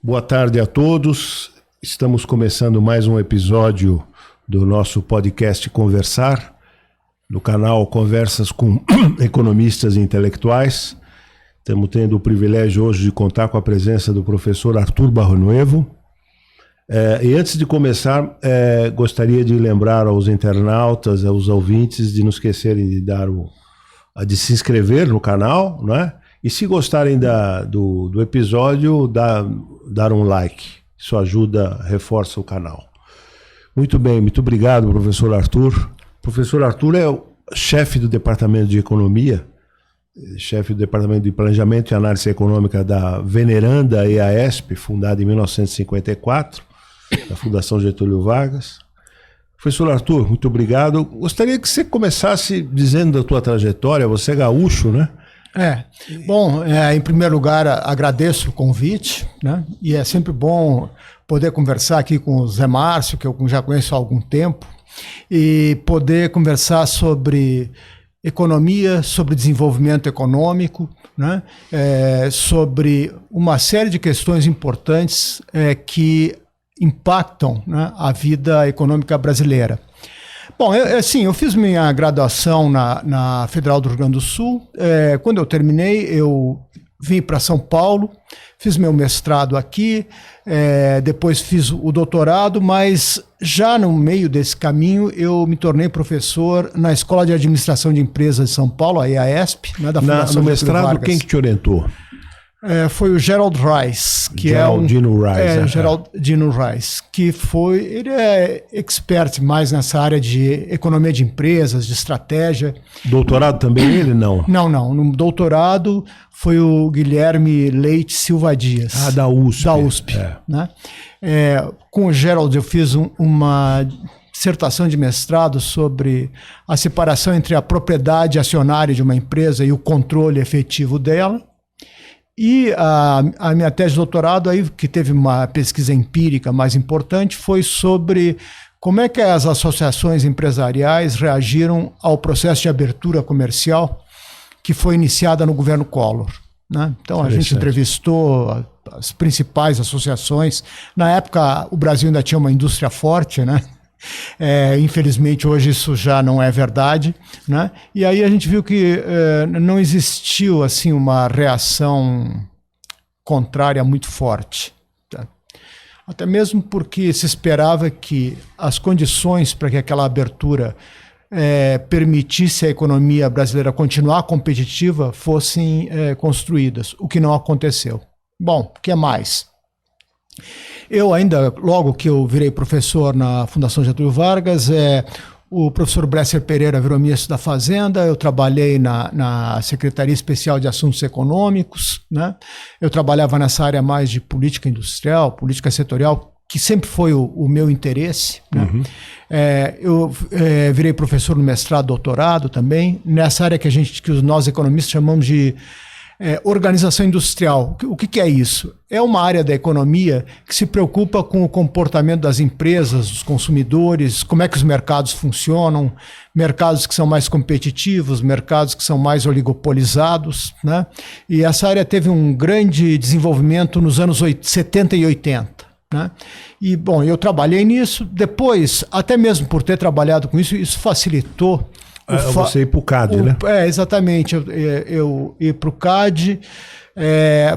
Boa tarde a todos. Estamos começando mais um episódio do nosso podcast Conversar, no canal Conversas com Economistas e Intelectuais. Estamos tendo o privilégio hoje de contar com a presença do professor Arthur Barronuevo. E antes de começar, gostaria de lembrar aos internautas, aos ouvintes, de não esquecerem de se inscrever no canal, né? E se gostarem do episódio, dar um like. Isso ajuda, reforça o canal. Muito bem, muito obrigado, professor Arthur. O professor Arthur é o chefe do Departamento de Economia, chefe do Departamento de Planejamento e Análise Econômica da veneranda EASP, fundada em 1954, da Fundação Getúlio Vargas. Professor Arthur, muito obrigado. Gostaria que você começasse dizendo da tua trajetória. Você é gaúcho, né? Bom, em primeiro lugar, agradeço o convite, né? E é sempre bom poder conversar aqui com o Zé Márcio, que eu já conheço há algum tempo, e poder conversar sobre economia, sobre desenvolvimento econômico, né? Sobre uma série de questões importantes que impactam, né, a vida econômica brasileira. Bom, eu fiz minha graduação na Federal do Rio Grande do Sul. Quando eu terminei, eu vim para São Paulo, fiz meu mestrado aqui, depois fiz o doutorado, mas já no meio desse caminho eu me tornei professor na Escola de Administração de Empresas de São Paulo, a EASP, né, da Fundação No mestrado, Vargas. Quem que te orientou? Foi o Gerald Rice, que Geraldino Rice, Geraldino Rice, ele é expert mais nessa área de economia de empresas, de estratégia. Doutorado também ele, não? Não. No doutorado foi o Guilherme Leite Silva Dias. Da USP. Da USP, né? Com o Gerald eu fiz uma dissertação de mestrado sobre a separação entre a propriedade acionária de uma empresa e o controle efetivo dela. E a minha tese de doutorado, aí, que teve uma pesquisa empírica mais importante, foi sobre como é que as associações empresariais reagiram ao processo de abertura comercial que foi iniciada no governo Collor, né? Então, a gente entrevistou as principais associações. Na época, o Brasil ainda tinha uma indústria forte, né? Infelizmente hoje isso já não é verdade, né? E aí a gente viu que não existiu assim uma reação contrária muito forte, tá? Até mesmo porque se esperava que as condições para que aquela abertura permitisse à economia brasileira continuar competitiva fossem construídas, o que não aconteceu. Bom, o que mais? Eu ainda, logo que eu virei professor na Fundação Getúlio Vargas, o professor Bresser Pereira virou ministro da Fazenda, eu trabalhei na Secretaria Especial de Assuntos Econômicos, né? Eu trabalhava nessa área mais de política industrial, política setorial, que sempre foi o meu interesse, né? Uhum. Eu virei professor no mestrado, doutorado também, nessa área que nós economistas chamamos de organização industrial. O que é isso? É uma área da economia que se preocupa com o comportamento das empresas, dos consumidores, como é que os mercados funcionam, mercados que são mais competitivos, mercados que são mais oligopolizados, né? E essa área teve um grande desenvolvimento nos anos 70 e 80. Né? E, bom, eu trabalhei nisso. Depois, até mesmo por ter trabalhado com isso facilitou você ir para o CAD, né? Exatamente. Eu ir para o CAD,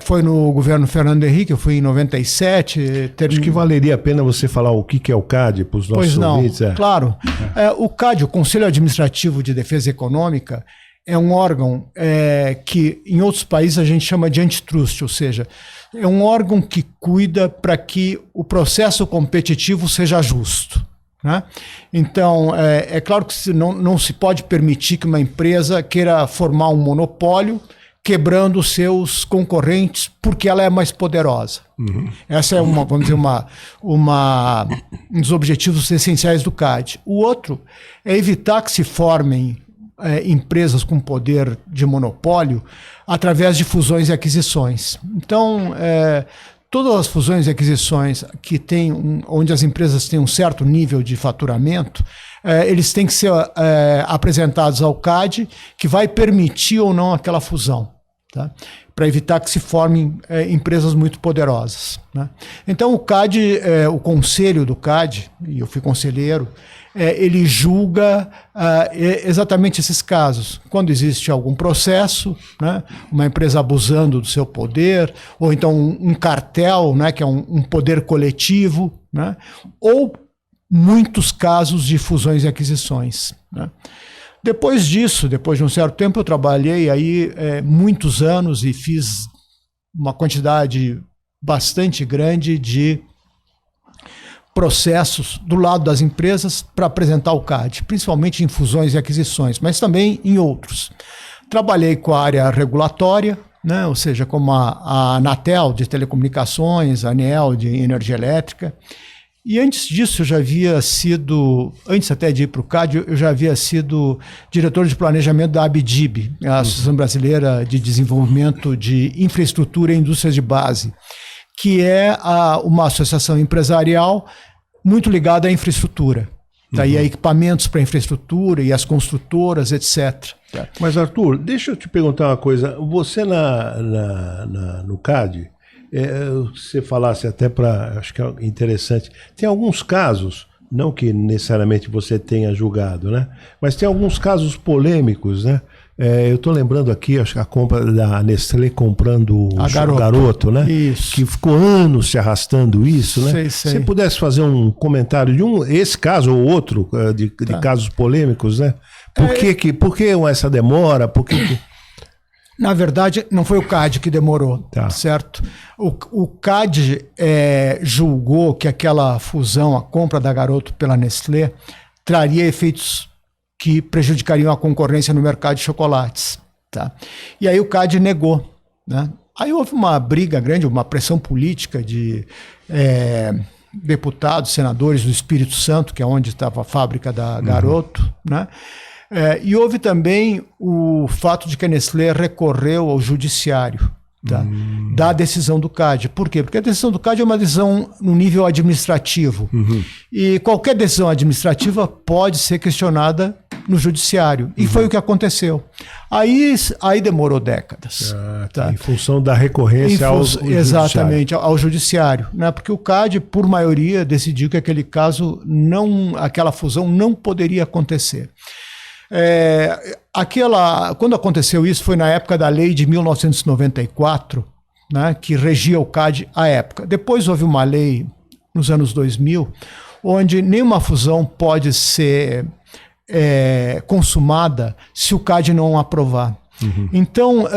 foi no governo Fernando Henrique, eu fui em 97. Acho que valeria a pena você falar o que é o CAD para os nossos ouvintes. Claro. O CAD, o Conselho Administrativo de Defesa Econômica, é um órgão que em outros países a gente chama de antitrust, ou seja, é um órgão que cuida para que o processo competitivo seja justo, né? Então, é claro que não se pode permitir que uma empresa queira formar um monopólio quebrando os seus concorrentes porque ela é mais poderosa. Uhum. Essa é vamos dizer, um dos objetivos essenciais do CAD. O outro é evitar que se formem empresas com poder de monopólio através de fusões e aquisições. Então, todas as fusões e aquisições onde as empresas têm um certo nível de faturamento, eles têm que ser apresentados ao CAD, que vai permitir ou não aquela fusão, tá? para evitar que se formem empresas muito poderosas, né? Então o CAD, o conselho do CAD, e eu fui conselheiro, ele julga exatamente esses casos. Quando existe algum processo, né, uma empresa abusando do seu poder, ou então um cartel, né, que é um poder coletivo, né, ou muitos casos de fusões e aquisições, né. Depois disso, depois de um certo tempo, eu trabalhei aí muitos anos e fiz uma quantidade bastante grande de processos do lado das empresas para apresentar o CAD, principalmente em fusões e aquisições, mas também em outros. Trabalhei com a área regulatória, né, ou seja, como a Anatel de telecomunicações, a ANEEL de energia elétrica. E antes disso, eu já havia sido, antes até de ir para o CAD, eu já havia sido diretor de planejamento da ABDIB, a Associação Brasileira de Desenvolvimento de Infraestrutura e Indústrias de Base, que é uma associação empresarial muito ligada à infraestrutura. Daí a equipamentos para infraestrutura e as construtoras, etc. Mas, Arthur, deixa eu te perguntar uma coisa. Você no CAD, você falasse até para... Acho que é interessante. Tem alguns casos, não que necessariamente você tenha julgado, né? Mas tem alguns casos polêmicos, né? Eu estou lembrando aqui, acho que a compra da Nestlé comprando o Garoto, né? Isso. Que ficou anos se arrastando isso, né? Sei. Se você pudesse fazer um comentário de esse caso ou outro, de casos polêmicos, né? Por que essa demora? Por que... Na verdade, não foi o CAD que demorou, certo? O CAD julgou que aquela fusão, a compra da Garoto pela Nestlé, traria efeitos que prejudicariam a concorrência no mercado de chocolates, tá? E aí o CAD negou, né? Aí houve uma briga grande, uma pressão política de deputados, senadores do Espírito Santo, que é onde estava a fábrica da Garoto, né? E houve também o fato de que a Nestlé recorreu ao judiciário, tá? Da decisão do CAD. Por quê? Porque a decisão do CAD é uma decisão no nível administrativo. E qualquer decisão administrativa pode ser questionada no judiciário. E foi o que aconteceu. Aí demorou décadas. Em função da recorrência ao exatamente, ao judiciário, né? Porque o CAD, por maioria, decidiu que aquela fusão não poderia acontecer. Quando aconteceu isso foi na época da lei de 1994, né, que regia o CAD à época. Depois houve uma lei nos anos 2000, onde nenhuma fusão pode ser consumada se o CAD não aprovar. Então,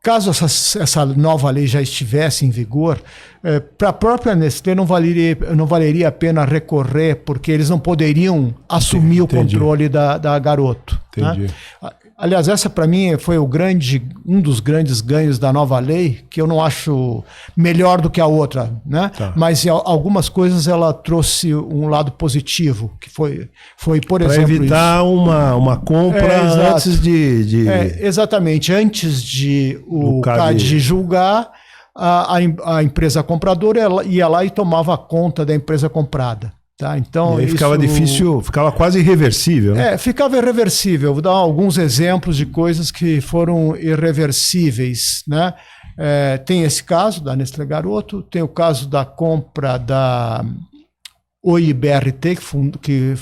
caso essa nova lei já estivesse em vigor, para a própria Nestlé não valeria a pena recorrer, porque eles não poderiam assumir o controle da Garoto. Né? Aliás, essa para mim foi um dos grandes ganhos da nova lei, que eu não acho melhor do que a outra, né? Mas em algumas coisas ela trouxe um lado positivo, que foi por exemplo... Para evitar uma compra antes de... exatamente, antes de o CAD julgar, a empresa compradora ia lá e tomava conta da empresa comprada. Tá, então, e aí ficava difícil, ficava quase irreversível, né? Ficava irreversível. Vou dar alguns exemplos de coisas que foram irreversíveis, né? Tem esse caso da Nestlé Garoto, tem o caso da compra da Oi e BRT, que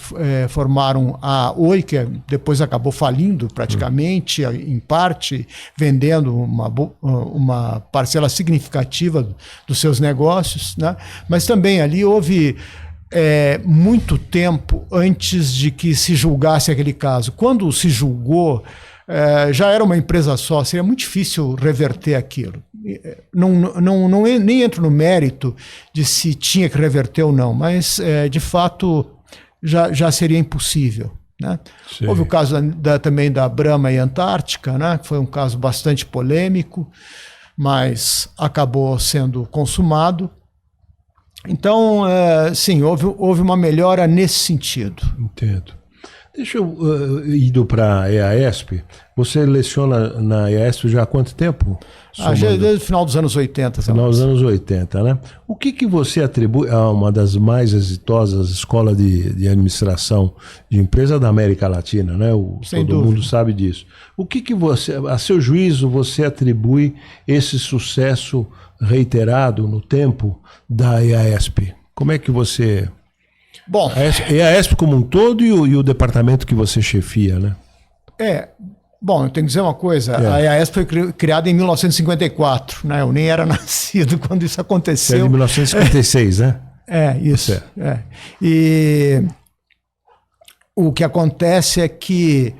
formaram a Oi, que depois acabou falindo praticamente, em parte, vendendo uma parcela significativa dos seus negócios, né? Mas também ali houve... muito tempo antes de que se julgasse aquele caso. Quando se julgou, já era uma empresa só, seria muito difícil reverter aquilo. Nem entro no mérito de se tinha que reverter ou não, mas de fato já seria impossível. Né? Houve o caso também da Brahma e Antártica, né? Que foi um caso bastante polêmico, mas acabou sendo consumado. Então, sim, houve uma melhora nesse sentido. Entendo. Deixa eu indo para a EAESP. Você leciona na EAESP já há quanto tempo? Já desde o final dos anos 80. Final dos anos 80, né? O que você atribui a uma das mais exitosas escolas de administração de empresa da América Latina, né? Todo mundo sabe disso. O que você, a seu juízo, você atribui esse sucesso reiterado no tempo da EAESP? Como é que você... Bom, a EAESP como um todo e o departamento que você chefia, né? Bom, eu tenho que dizer uma coisa, a EAESP foi criada em 1954, né? Eu nem era nascido quando isso aconteceu. É de 1956, né? Isso. E o que acontece é que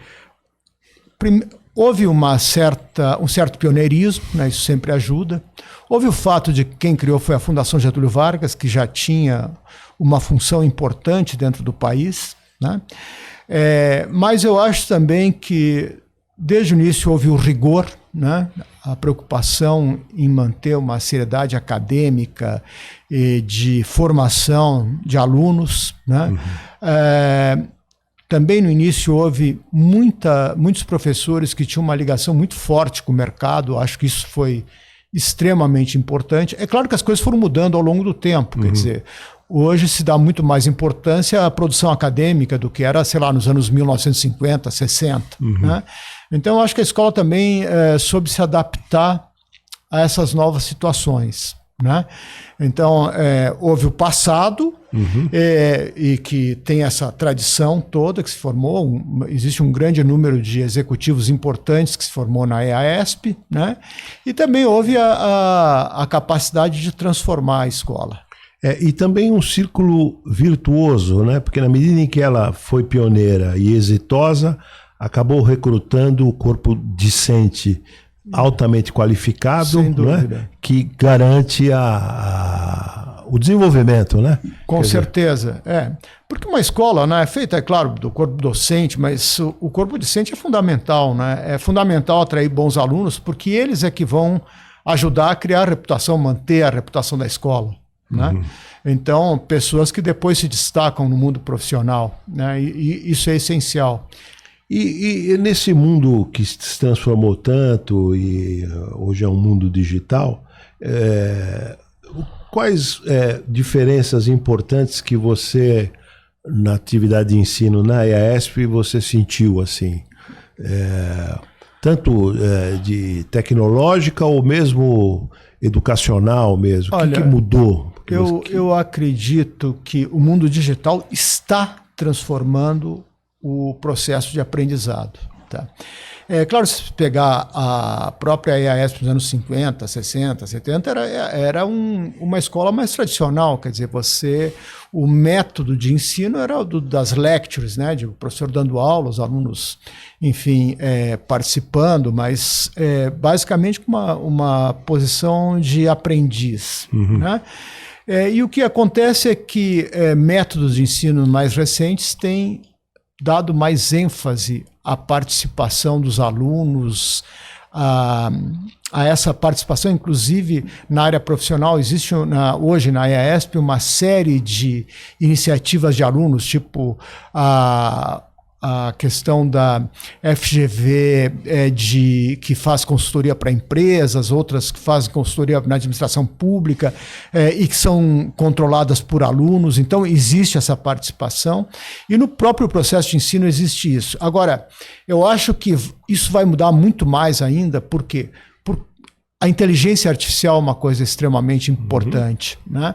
houve um certo pioneirismo, né? Isso sempre ajuda. Houve o fato de que quem criou foi a Fundação Getúlio Vargas, que já tinha uma função importante dentro do país, né? Mas eu acho também que desde o início houve o rigor, né? A preocupação em manter uma seriedade acadêmica e de formação de alunos, né? Também no início houve muitos professores que tinham uma ligação muito forte com o mercado, acho que isso foi extremamente importante. É claro que as coisas foram mudando ao longo do tempo, quer dizer, hoje se dá muito mais importância à produção acadêmica do que era, sei lá, nos anos 1950, 60. Né? Então, eu acho que a escola também soube se adaptar a essas novas situações. Né? Então, houve o passado, e que tem essa tradição toda que se formou. Existe um grande número de executivos importantes que se formou na EAESP, né? E também houve a capacidade de transformar a escola. E também um círculo virtuoso, né? Porque na medida em que ela foi pioneira e exitosa, acabou recrutando o corpo discente altamente qualificado, né? Que garante o desenvolvimento, né? Com certeza, Porque uma escola, né, é feita, é claro, do corpo docente, mas o corpo docente é fundamental, né? É fundamental atrair bons alunos, porque eles é que vão ajudar a criar a reputação, manter a reputação da escola. Né? Então, pessoas que depois se destacam no mundo profissional, né? E isso é essencial. E nesse mundo que se transformou tanto e hoje é um mundo digital, quais diferenças importantes que você, na atividade de ensino na EAESP, você sentiu assim? Tanto de tecnológica ou mesmo educacional mesmo? Olha, o que mudou? Eu acredito que o mundo digital está transformando o processo de aprendizado. Tá? É claro, se pegar a própria EAESP nos anos 50, 60, 70, era uma escola mais tradicional, quer dizer, o método de ensino era das lectures, né, de o professor dando aula, os alunos, enfim, participando, mas basicamente com uma posição de aprendiz, né? E o que acontece é que métodos de ensino mais recentes têm dado mais ênfase à participação dos alunos, a essa participação, inclusive na área profissional. Existe hoje na EAESP uma série de iniciativas de alunos, tipo a questão da FGV que faz consultoria para empresas, outras que fazem consultoria na administração pública e que são controladas por alunos. Então, existe essa participação e no próprio processo de ensino existe isso. Agora, eu acho que isso vai mudar muito mais ainda, porque a inteligência artificial é uma coisa extremamente importante, né?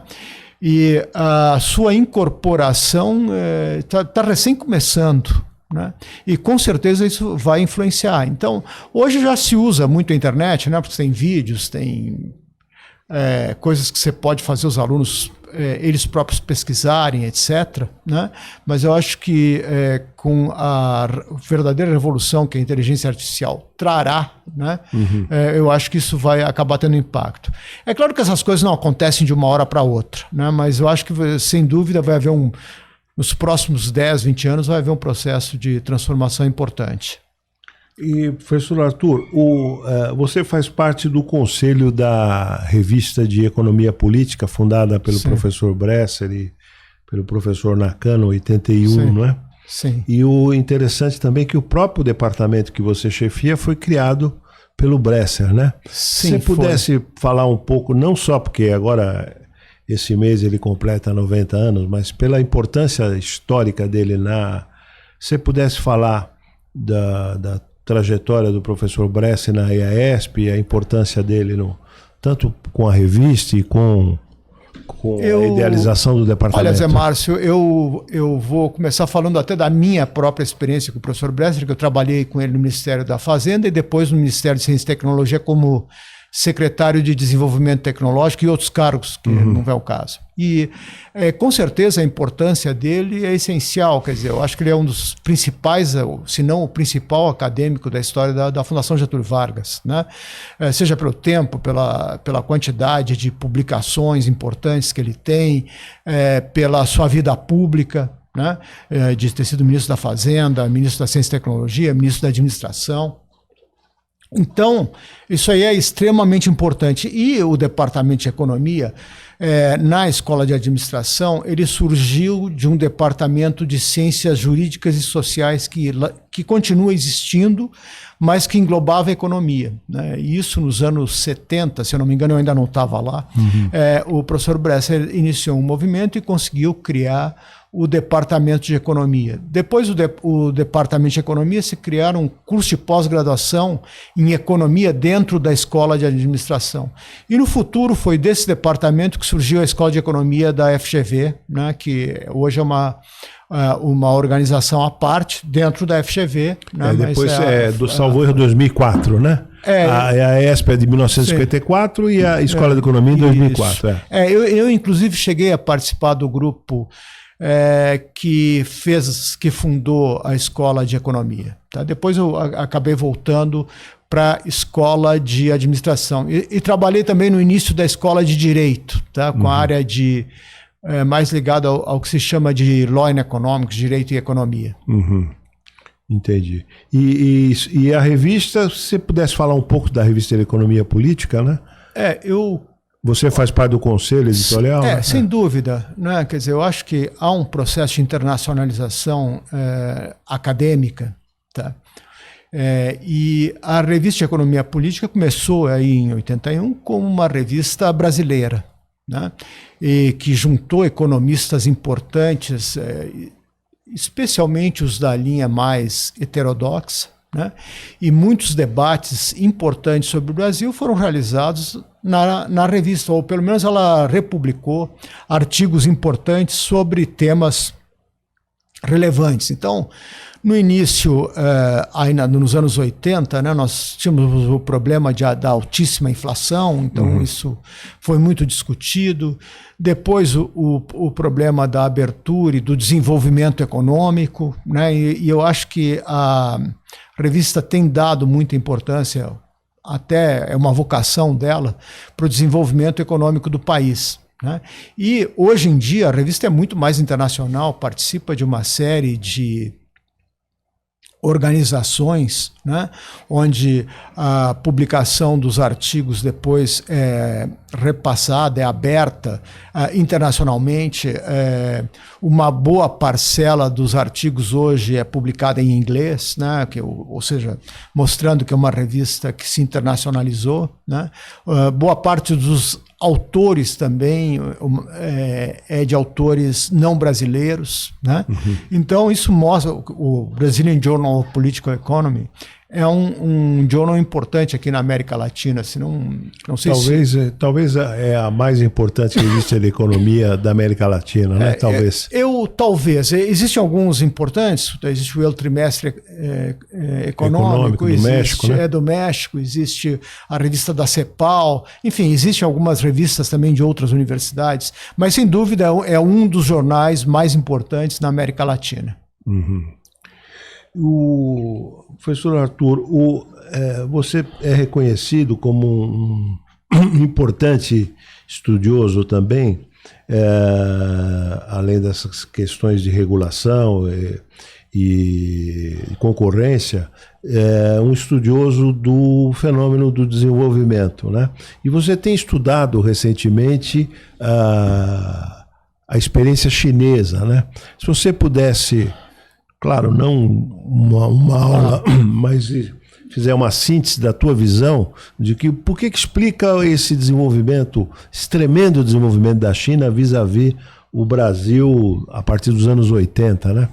E a sua incorporação está recém começando, né? E com certeza isso vai influenciar. Então, hoje já se usa muito a internet, né? Porque tem vídeos, tem coisas que você pode fazer os alunos eles próprios pesquisarem, etc. Né? Mas eu acho que com a verdadeira revolução que a inteligência artificial trará, né? Eu acho que isso vai acabar tendo impacto. É claro que essas coisas não acontecem de uma hora para outra, né? Mas eu acho que, sem dúvida, vai haver nos próximos 10, 20 anos, vai haver um processo de transformação importante. E, professor Arthur, você faz parte do conselho da Revista de Economia Política, fundada pelo professor Bresser e pelo professor Nakano, 81, não é? Sim. E o interessante também é que o próprio departamento que você chefia foi criado pelo Bresser, né? Sim, Se você pudesse falar um pouco, não só porque agora esse mês ele completa 90 anos, mas pela importância histórica dele se você pudesse falar da trajetória do professor Bresser na IAESP, a importância dele tanto com a revista e com a idealização do departamento. Olha, Zé Márcio, eu vou começar falando até da minha própria experiência com o professor Bresser, que eu trabalhei com ele no Ministério da Fazenda e depois no Ministério de Ciência e Tecnologia como secretário de Desenvolvimento Tecnológico e outros cargos, que não é o caso. E com certeza a importância dele é essencial, quer dizer, eu acho que ele é um dos principais, se não o principal acadêmico da história da Fundação Getúlio Vargas, né? Seja pelo tempo, pela quantidade de publicações importantes que ele tem, pela sua vida pública, né? De ter sido ministro da Fazenda, ministro da Ciência e Tecnologia, ministro da Administração. Então, isso aí é extremamente importante. E o Departamento de Economia, na Escola de Administração, ele surgiu de um departamento de Ciências Jurídicas e Sociais que continua existindo, mas que englobava a economia, né? E isso nos anos 70, se eu não me engano, eu ainda não estava lá, o professor Bresser iniciou um movimento e conseguiu criar o Departamento de Economia. Depois o Departamento de Economia se criaram um curso de pós-graduação em Economia dentro da Escola de Administração. E no futuro foi desse departamento que surgiu a Escola de Economia da FGV, né, que hoje é uma organização à parte dentro da FGV. Né, depois do salvo erro 2004, né? A ESP é de 1954 e a Escola de Economia em 2004. Eu, inclusive, cheguei a participar do grupo que fundou a Escola de Economia. Tá? Depois eu acabei voltando para a Escola de Administração. E trabalhei também no início da Escola de Direito, tá? Com a área mais ligada ao que se chama de Law and Economics, Direito e Economia. Entendi. E a revista, se você pudesse falar um pouco da revista de Economia Política, né? Você faz parte do conselho editorial? Né? Sem dúvida. Né? Quer dizer, eu acho que há um processo de internacionalização acadêmica. Tá? E a revista de Economia Política começou aí em 81 como uma revista brasileira, né? E que juntou economistas importantes, especialmente os da linha mais heterodoxa, né? E muitos debates importantes sobre o Brasil foram realizados na revista, ou pelo menos ela republicou artigos importantes sobre temas relevantes. Então, no início, ainda nos anos 80, né, nós tínhamos o problema da altíssima inflação, então isso foi muito discutido. Depois o problema da abertura e do desenvolvimento econômico, né, e eu acho que a revista tem dado muita importância, até é uma vocação dela, para o desenvolvimento econômico do país. Né? E hoje em dia a revista é muito mais internacional, participa de uma série de organizações, né, onde a publicação dos artigos depois é repassada, é aberta internacionalmente. Uma boa parcela dos artigos hoje é publicada em inglês, né, ou seja, mostrando que é uma revista que se internacionalizou. Né? Boa parte dos autores também é de autores não brasileiros, né? Então isso mostra, o Brazilian Journal of Political Economy é um jornal importante aqui na América Latina, não sei talvez é a mais importante revista de economia da América Latina, né? Talvez. Talvez. Existem alguns importantes, existe o El Trimestre Econômico do México, né? Do México, existe a revista da CEPAL, enfim, existem algumas revistas também de outras universidades, mas sem dúvida é um dos jornais mais importantes na América Latina. Professor Arthur, você é reconhecido como um importante estudioso também, além dessas questões de regulação e concorrência, um estudioso do fenômeno do desenvolvimento, né? E você tem estudado recentemente a experiência chinesa, né? Se você pudesse claro, não uma aula, mas fizer uma síntese da tua visão de que por que explica esse desenvolvimento, esse tremendo desenvolvimento da China vis-à-vis o Brasil a partir dos anos 80, né?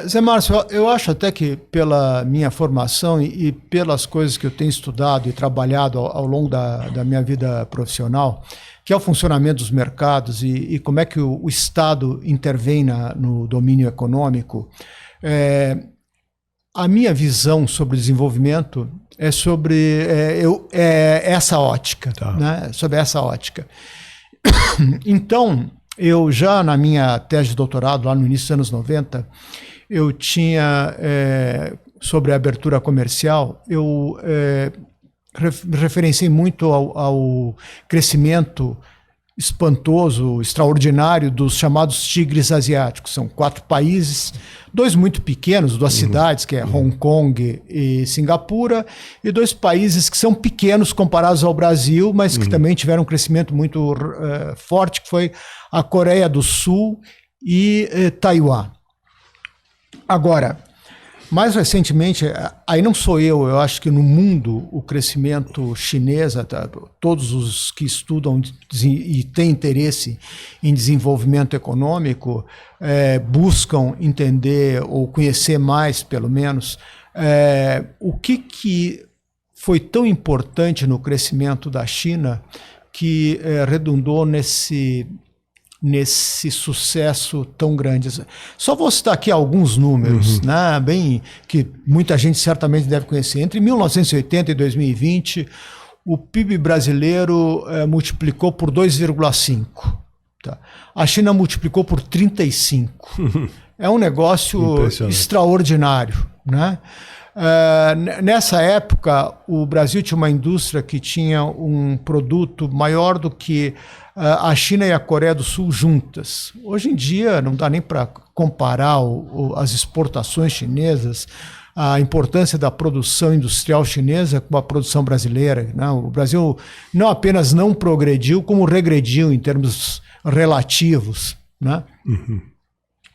Zé Márcio, eu acho até que pela minha formação e pelas coisas que eu tenho estudado e trabalhado ao longo da minha vida profissional, que é o funcionamento dos mercados e como é que o Estado intervém no domínio econômico, a minha visão sobre o desenvolvimento é sobre essa ótica, tá, né? Sobre essa ótica. Então, eu já na minha tese de doutorado, lá no início dos anos 90, eu tinha, sobre a abertura comercial, eu me referenciei muito ao crescimento espantoso, extraordinário dos chamados tigres asiáticos. São 4 países, 2 muito pequenos, 2 cidades, que é Hong Kong e Singapura, e 2 países que são pequenos comparados ao Brasil, mas que também tiveram um crescimento muito forte, que foi a Coreia do Sul e Taiwan. Agora, mais recentemente, aí não sou eu acho que no mundo o crescimento chinês, todos os que estudam e têm interesse em desenvolvimento econômico, buscam entender ou conhecer mais, pelo menos, o que foi tão importante no crescimento da China que redundou nesse sucesso tão grande. Só vou citar aqui alguns números, né, bem, que muita gente certamente deve conhecer. Entre 1980 e 2020, o PIB brasileiro multiplicou por 2,5. Tá? A China multiplicou por 35. É um negócio extraordinário, né? Nessa época, o Brasil tinha uma indústria que tinha um produto maior do que a China e a Coreia do Sul juntas. Hoje em dia, não dá nem para comparar as exportações chinesas, a importância da produção industrial chinesa com a produção brasileira. Não, o Brasil não apenas não progrediu, como regrediu em termos relativos, né?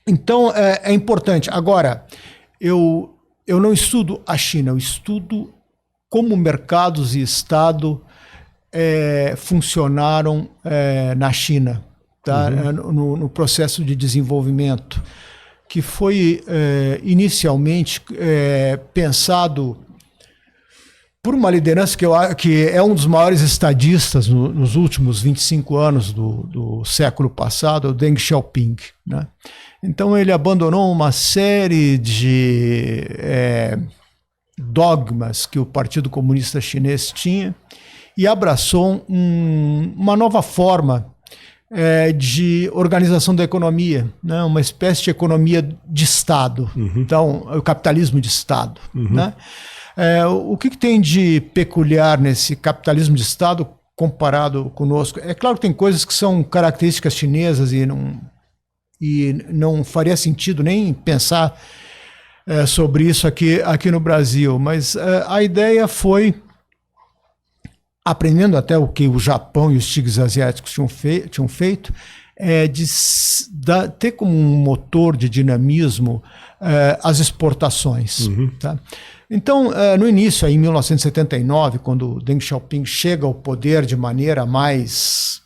Então, é importante. Agora, eu não estudo a China, eu estudo como mercados e Estado funcionaram na China, tá? No processo de desenvolvimento, que foi inicialmente pensado por uma liderança que é um dos maiores estadistas nos últimos 25 anos do século passado, o Deng Xiaoping, né? Então ele abandonou uma série de dogmas que o Partido Comunista Chinês tinha e abraçou uma nova forma de organização da economia, né? Uma espécie de economia de Estado, então o capitalismo de Estado, né? O que tem de peculiar nesse capitalismo de Estado comparado conosco? É claro que tem coisas que são características chinesas e não faria sentido nem pensar sobre isso aqui no Brasil, mas a ideia foi, aprendendo até o que o Japão e os tigres asiáticos tinham feito, de ter como um motor de dinamismo as exportações. Tá? Então, no início, aí, em 1979, quando Deng Xiaoping chega ao poder de maneira mais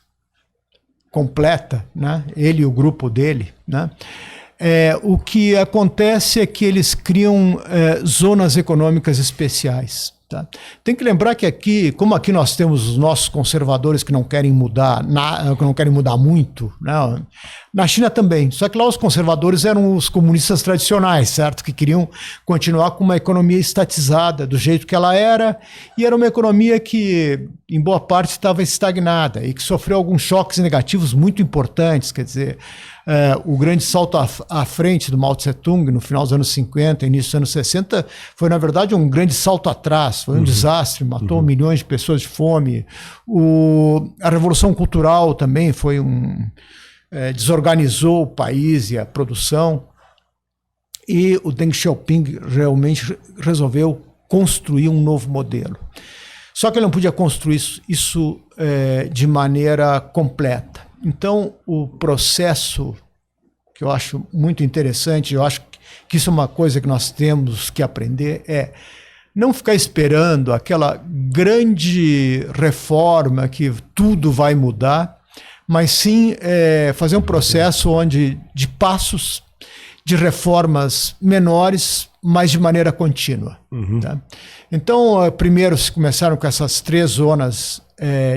completa, né? Ele e o grupo dele, né? O que acontece é que eles criam zonas econômicas especiais. Tá? Tem que lembrar que como aqui nós temos os nossos conservadores que não querem mudar, que não querem mudar muito, né? Na China também, só que lá os conservadores eram os comunistas tradicionais, certo? Que queriam continuar com uma economia estatizada do jeito que ela era, e era uma economia que em boa parte estava estagnada e que sofreu alguns choques negativos muito importantes, quer dizer, o grande salto à frente do Mao Tse-tung no final dos anos 50, início dos anos 60, foi na verdade um grande salto atrás, foi um desastre, matou milhões de pessoas de fome. A Revolução Cultural também foi desorganizou o país e a produção, e o Deng Xiaoping realmente resolveu construir um novo modelo. Só que ele não podia construir isso de maneira completa. Então, o processo, que eu acho muito interessante, eu acho que que isso é uma coisa que nós temos que aprender, é não ficar esperando aquela grande reforma que tudo vai mudar, mas sim fazer um processo onde de passos de reformas menores, mas de maneira contínua. Tá? Então, primeiro se começaram com essas 3 zonas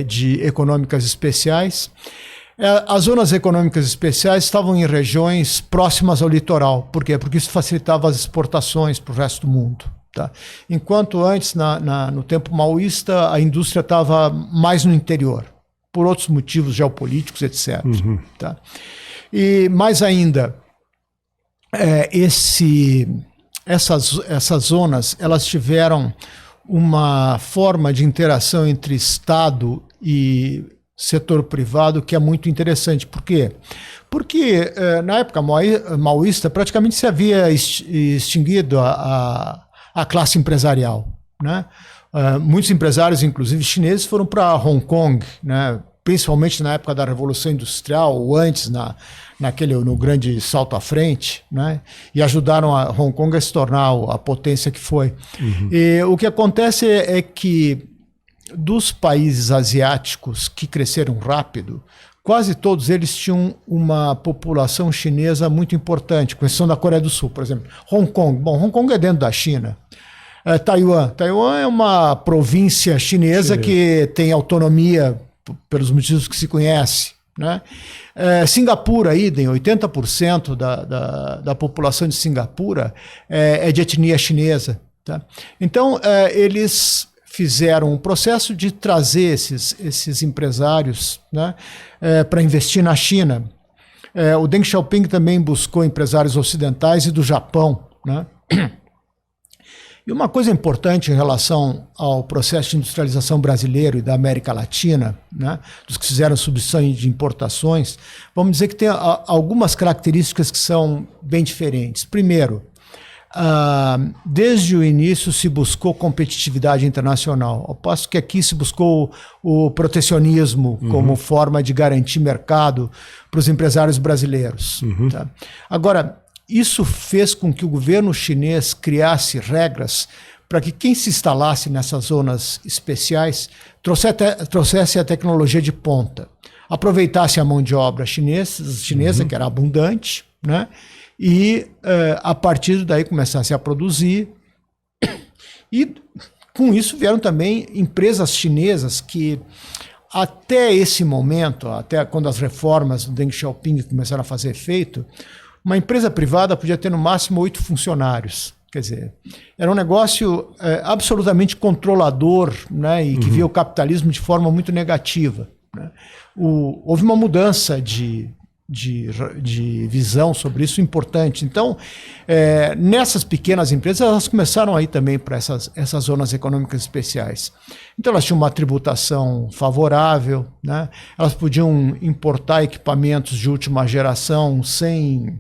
de econômicas especiais. As zonas econômicas especiais estavam em regiões próximas ao litoral. Por quê? Porque isso facilitava as exportações para o resto do mundo. Tá? Enquanto antes, no tempo maoísta, a indústria estava mais no interior, por outros motivos geopolíticos, etc. Tá? E mais ainda, essas zonas elas tiveram uma forma de interação entre Estado e setor privado que é muito interessante. Por quê? Porque na época maoísta praticamente se havia extinguido a classe empresarial, né? Muitos empresários, inclusive chineses, foram para Hong Kong, né? Principalmente na época da Revolução Industrial, ou antes, no grande salto à frente, né? E ajudaram a Hong Kong a se tornar a potência que foi. E o que acontece é que dos países asiáticos que cresceram rápido, quase todos eles tinham uma população chinesa muito importante, com exceção da Coreia do Sul, por exemplo. Hong Kong. Bom, Hong Kong é dentro da China. Taiwan. Taiwan é uma província chinesa que tem autonomia pelos motivos que se conhece. Né? Singapura, idem, 80% da população de Singapura é de etnia chinesa. Tá? Então, eles fizeram um processo de trazer esses empresários, né, para investir na China. O Deng Xiaoping também buscou empresários ocidentais e do Japão. Né? E uma coisa importante em relação ao processo de industrialização brasileiro e da América Latina, né, dos que fizeram substituição de importações, vamos dizer que tem algumas características que são bem diferentes. Primeiro, desde o início se buscou competitividade internacional, ao passo que aqui se buscou o protecionismo como forma de garantir mercado para os empresários brasileiros. Tá? Agora, isso fez com que o governo chinês criasse regras para que quem se instalasse nessas zonas especiais trouxesse a tecnologia de ponta, aproveitasse a mão de obra chinesa que era abundante, né? E a partir daí começasse a produzir. E com isso vieram também empresas chinesas que até esse momento, até quando as reformas do Deng Xiaoping começaram a fazer efeito, uma empresa privada podia ter no máximo 8 funcionários. Quer dizer, era um negócio absolutamente controlador, né, e que via o capitalismo de forma muito negativa. Né? Houve uma mudança de visão sobre isso importante. Então, nessas pequenas empresas, elas começaram a ir também para essas zonas econômicas especiais. Então, elas tinham uma tributação favorável, né? Elas podiam importar equipamentos de última geração sem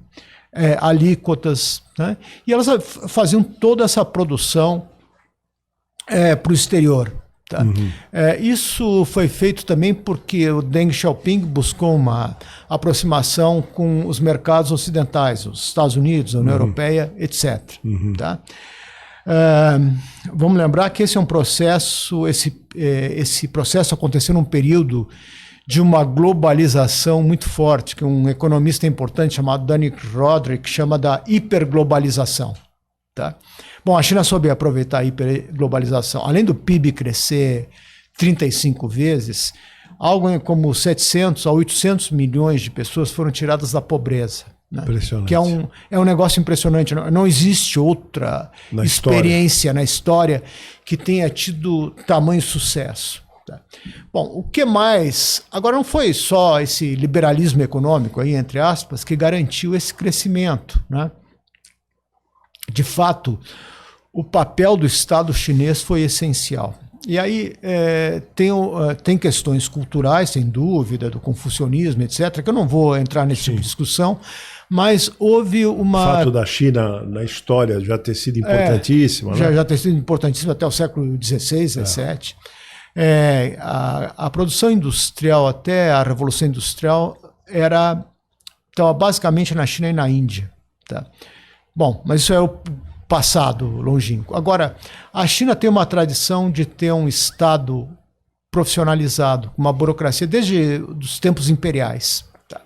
alíquotas, né? E elas faziam toda essa produção para o exterior. Tá? Isso foi feito também porque o Deng Xiaoping buscou uma aproximação com os mercados ocidentais, os Estados Unidos, a União Europeia, etc. Tá? Vamos lembrar que esse é um processo, esse processo aconteceu num período de uma globalização muito forte, que um economista importante chamado Danny Roderick chama da hiperglobalização. Tá? Bom, a China soube aproveitar a hiperglobalização. Além do PIB crescer 35 vezes, algo como 700 a 800 milhões de pessoas foram tiradas da pobreza. Né? Impressionante. Que é um negócio impressionante. Não existe outra experiência na história que tenha tido tamanho sucesso. Tá? Bom, o que mais? Agora, não foi só esse liberalismo econômico, aí, entre aspas, que garantiu esse crescimento, né? De fato, o papel do Estado chinês foi essencial. E aí tem questões culturais, sem dúvida, do confucionismo, etc., que eu não vou entrar nesse tipo de discussão, mas houve uma... O fato da China, na história, já ter sido importantíssima. Né? Já ter sido importantíssima até o século XVI, XVII. A produção industrial, até a Revolução Industrial, estava basicamente na China e na Índia. Tá? Bom, mas isso é o passado longínquo. Agora, a China tem uma tradição de ter um Estado profissionalizado, uma burocracia desde os tempos imperiais. Tá?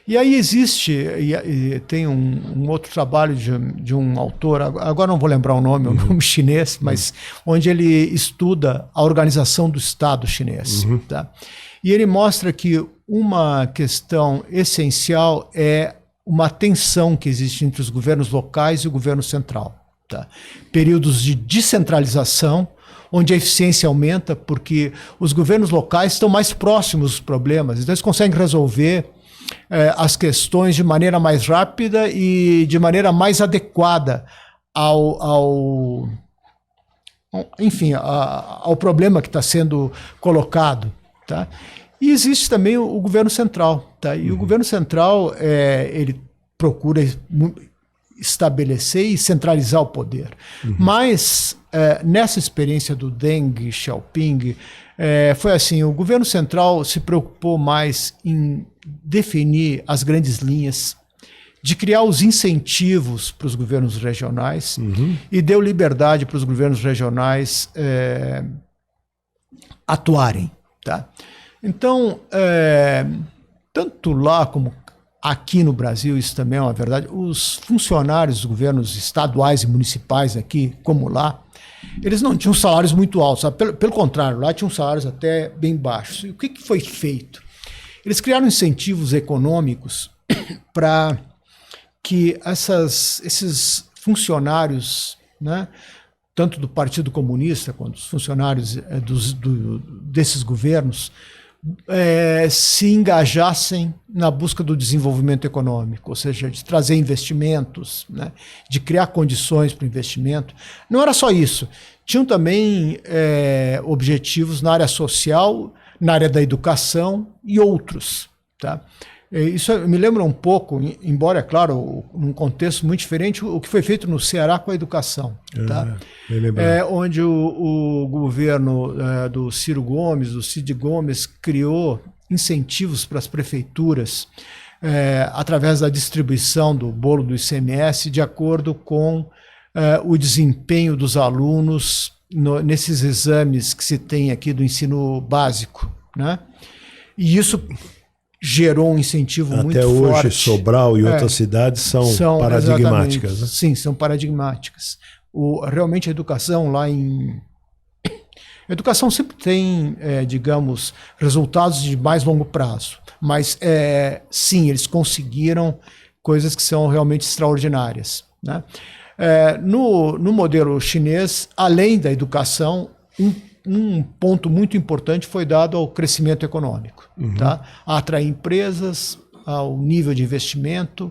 E aí existe, e tem um outro trabalho de um autor, agora não vou lembrar o nome, é um nome chinês, mas onde ele estuda a organização do Estado chinês. Tá? E ele mostra que uma questão essencial é uma tensão que existe entre os governos locais e o governo central. Tá? Períodos de descentralização, onde a eficiência aumenta, porque os governos locais estão mais próximos dos problemas, então eles conseguem resolver as questões de maneira mais rápida e de maneira mais adequada ao problema que está sendo colocado. Tá? E existe também o governo central. Tá? E o governo central ele procura estabelecer e centralizar o poder. Mas nessa experiência do Deng Xiaoping, foi assim, o governo central se preocupou mais em definir as grandes linhas, de criar os incentivos para os governos regionais e deu liberdade para os governos regionais atuarem. Tá? Então, tanto lá como aqui no Brasil, isso também é uma verdade, os funcionários dos governos estaduais e municipais aqui, como lá, eles não tinham salários muito altos, sabe? Pelo contrário, lá tinham salários até bem baixos. E o que foi feito? Eles criaram incentivos econômicos para que esses funcionários, né, tanto do Partido Comunista quanto os funcionários desses governos, se engajassem na busca do desenvolvimento econômico, ou seja, de trazer investimentos, né, de criar condições para o investimento. Não era só isso, tinham também objetivos na área social, na área da educação e outros. Tá? Isso me lembra um pouco, embora, é claro, num contexto muito diferente, o que foi feito no Ceará com a educação. Tá? Onde o governo do Ciro Gomes, do Cid Gomes, criou incentivos para as prefeituras através da distribuição do bolo do ICMS de acordo com o desempenho dos alunos nesses exames que se tem aqui do ensino básico. Né? E isso gerou um incentivo muito forte. Até hoje, Sobral e outras cidades são paradigmáticas. Né? Sim, são paradigmáticas. Realmente a educação lá em... A educação sempre tem, digamos, resultados de mais longo prazo. Mas, sim, eles conseguiram coisas que são realmente extraordinárias. Né? No modelo chinês, além da educação, um ponto muito importante foi dado ao crescimento econômico, tá? A atrair empresas, ao nível de investimento,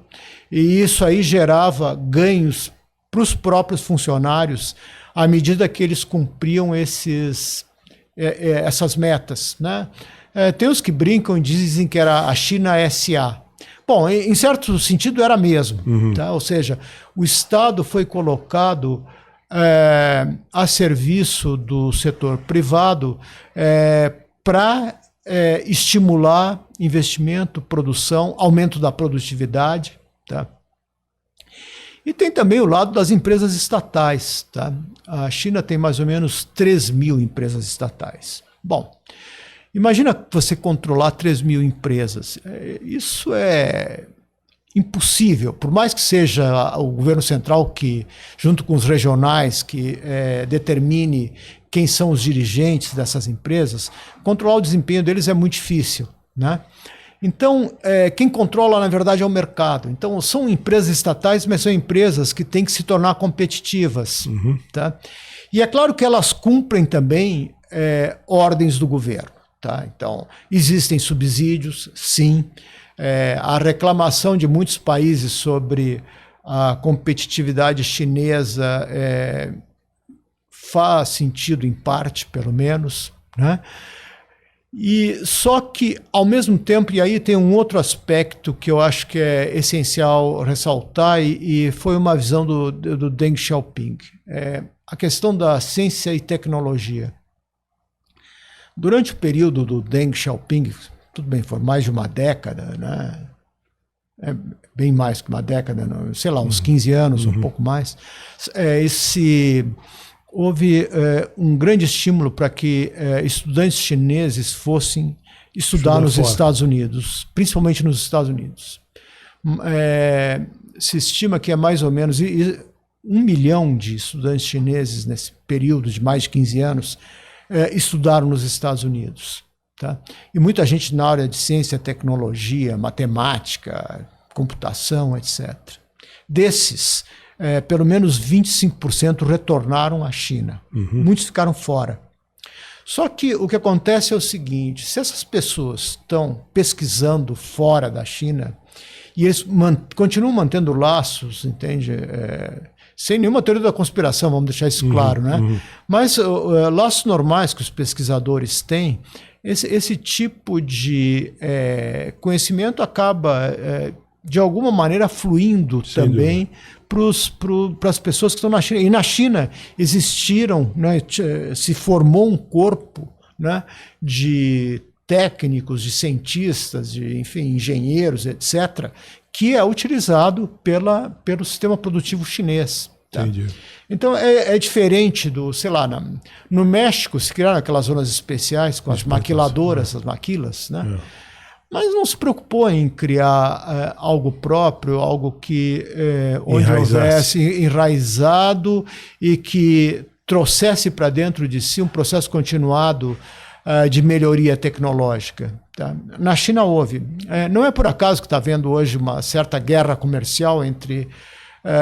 e isso aí gerava ganhos para os próprios funcionários à medida que eles cumpriam essas metas. Né? Tem os que brincam e dizem que era a China SA. Bom, em certo sentido era mesmo, tá? Ou seja, o Estado foi colocado a serviço do setor privado para estimular investimento, produção, aumento da produtividade. Tá? E tem também o lado das empresas estatais. Tá? A China tem mais ou menos 3.000 empresas estatais. Bom, imagina você controlar 3.000 empresas. Isso é impossível, por mais que seja o governo central que, junto com os regionais, que determine quem são os dirigentes dessas empresas, controlar o desempenho deles é muito difícil. Né? Então, quem controla, na verdade, é o mercado. Então, são empresas estatais, mas são empresas que têm que se tornar competitivas. Tá? E é claro que elas cumprem também ordens do governo. Tá? Então, existem subsídios, sim. A reclamação de muitos países sobre a competitividade chinesa faz sentido, em parte, pelo menos. Né? E só que, ao mesmo tempo, e aí tem um outro aspecto que eu acho que é essencial ressaltar, e foi uma visão do Deng Xiaoping, a questão da ciência e tecnologia. Durante o período do Deng Xiaoping, tudo bem, foi mais de uma década, né? bem mais que uma década, sei lá, uns 15 anos, um pouco mais, houve um grande estímulo para que estudantes chineses fossem estudar nos Estados Unidos, principalmente nos Estados Unidos. Se estima que é mais ou menos 1 milhão de estudantes chineses nesse período de mais de 15 anos estudaram nos Estados Unidos. Tá? E muita gente na área de ciência, tecnologia, matemática, computação, etc. Desses, pelo menos 25% retornaram à China. Muitos ficaram fora. Só que o que acontece é o seguinte, se essas pessoas estão pesquisando fora da China, e eles continuam mantendo laços, entende? Sem nenhuma teoria da conspiração, vamos deixar isso claro, né? Mas laços normais que os pesquisadores têm, esse tipo de conhecimento acaba, de alguma maneira, fluindo também para as pessoas que estão na China. E na China existiram, né, se formou um corpo, né, de técnicos, de cientistas, de, enfim, engenheiros, etc., que é utilizado pelo sistema produtivo chinês. Tá? Entendi. Então é diferente do, sei lá, no México se criaram aquelas zonas especiais com as maquiladoras, as maquilas, né? Mas não se preocupou em criar algo próprio, algo que onde houvesse enraizado e que trouxesse para dentro de si um processo continuado de melhoria tecnológica. Tá? Na China houve. Não é por acaso que está havendo hoje uma certa guerra comercial entre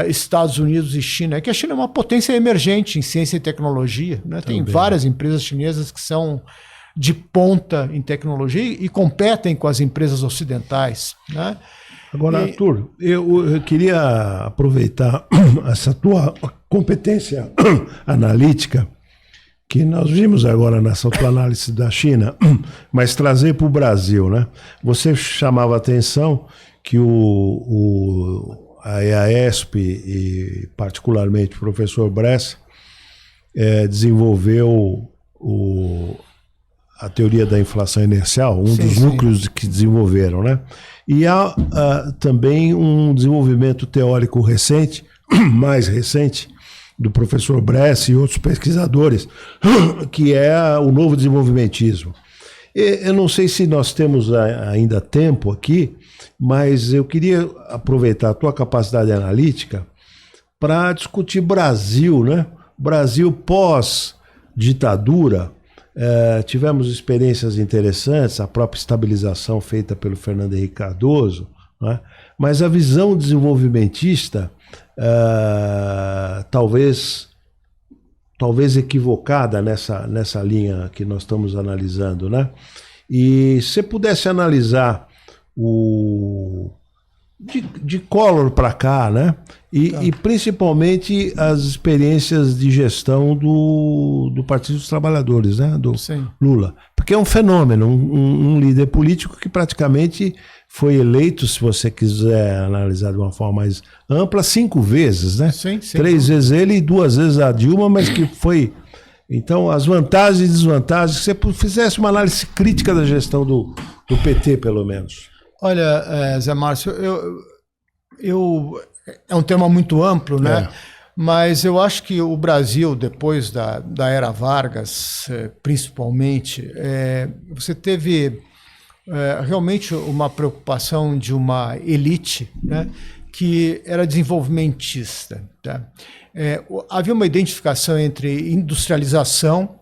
Estados Unidos e China. É que a China é uma potência emergente em ciência e tecnologia. Né? Tem várias empresas chinesas que são de ponta em tecnologia e competem com as empresas ocidentais. Né? Agora, Arthur, eu queria aproveitar essa tua competência analítica, que nós vimos agora nessa tua análise da China, mas trazer para o Brasil, né? Você chamava a atenção que a EASP e particularmente o professor Bress desenvolveu a teoria da inflação inercial, dos núcleos que desenvolveram, né? E há também um desenvolvimento teórico recente, mais recente, do professor Bress e outros pesquisadores, que é o novo desenvolvimentismo. Eu não sei se nós temos ainda tempo aqui, mas eu queria aproveitar a tua capacidade analítica para discutir Brasil, né? Brasil pós-ditadura. Tivemos experiências interessantes, a própria estabilização feita pelo Fernando Henrique Cardoso, né? Mas a visão desenvolvimentista, talvez equivocada nessa linha que nós estamos analisando, né? E se você pudesse analisar de Collor para cá, né? E principalmente as experiências de gestão do Partido dos Trabalhadores, né? Do Lula. Porque é um fenômeno, um líder político que praticamente foi eleito, se você quiser analisar de uma forma mais ampla, 5 vezes, né? 3 vezes ele e 2 vezes a Dilma, mas que foi... Então, as vantagens e desvantagens, se você fizesse uma análise crítica da gestão do PT, pelo menos. Olha, Zé Márcio, é um tema muito amplo, né? Mas eu acho que o Brasil, depois da era Vargas, principalmente, você teve realmente uma preocupação de uma elite, né, que era desenvolvimentista. Tá? Havia uma identificação entre industrialização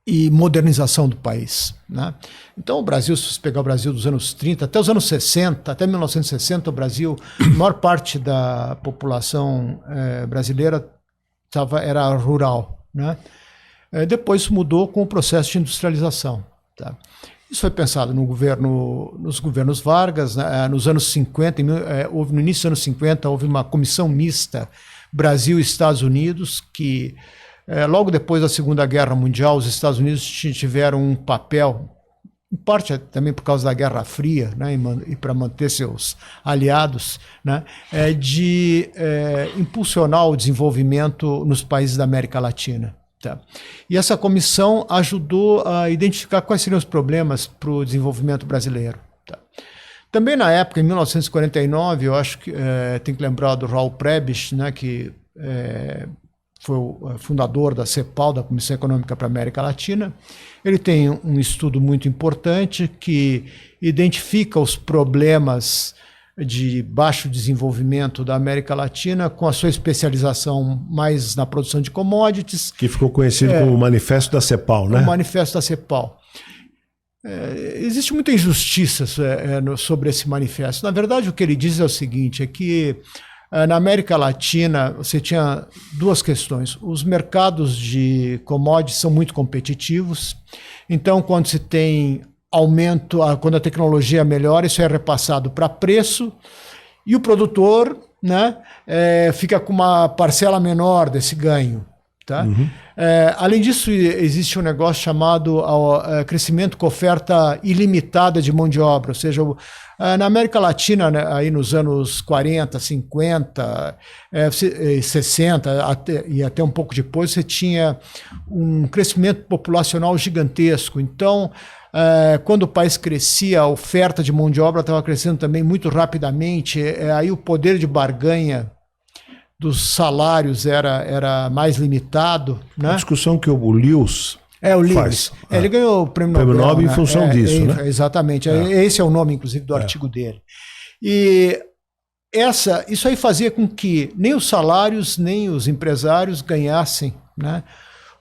e modernização do país. Né? Então, o Brasil, se você pegar o Brasil dos anos 30, até os anos 60, até 1960, o Brasil, a maior parte da população brasileira era rural. Né? Depois mudou com o processo de industrialização. Tá? Isso foi pensado nos governos Vargas, né? Nos anos 50, no início dos anos 50, houve uma comissão mista Brasil e Estados Unidos, que logo depois da Segunda Guerra Mundial, os Estados Unidos tiveram um papel, em parte também por causa da Guerra Fria, né, e para manter seus aliados, né, de impulsionar o desenvolvimento nos países da América Latina. Tá. E essa comissão ajudou a identificar quais seriam os problemas para o desenvolvimento brasileiro. Tá. Também na época, em 1949, eu acho que tem que lembrar do Raul Prebisch, né, que foi o fundador da CEPAL, da Comissão Econômica para a América Latina. Ele tem um estudo muito importante que identifica os problemas de baixo desenvolvimento da América Latina, com a sua especialização mais na produção de commodities. Que ficou conhecido como o Manifesto da CEPAL, né? O Manifesto da CEPAL. Existe muita injustiça sobre esse manifesto. Na verdade, o que ele diz é o seguinte, é que na América Latina você tinha duas questões. Os mercados de commodities são muito competitivos, então quando se tem aumento, quando a tecnologia melhora, isso é repassado para preço e o produtor, né, fica com uma parcela menor desse ganho. Tá? Uhum. Além disso, existe um negócio chamado crescimento com oferta ilimitada de mão de obra, ou seja, na América Latina, né, aí nos anos 40, 50, 60 e até um pouco depois, você tinha um crescimento populacional gigantesco. Então, quando o país crescia, a oferta de mão de obra estava crescendo também muito rapidamente, aí o poder de barganha dos salários era mais limitado. Né? A discussão que o Lewis faz. Ele ganhou o Prêmio Nobel em função disso. Né? Exatamente. Esse é o nome, inclusive, do artigo dele. E isso aí fazia com que nem os salários, nem os empresários ganhassem, né,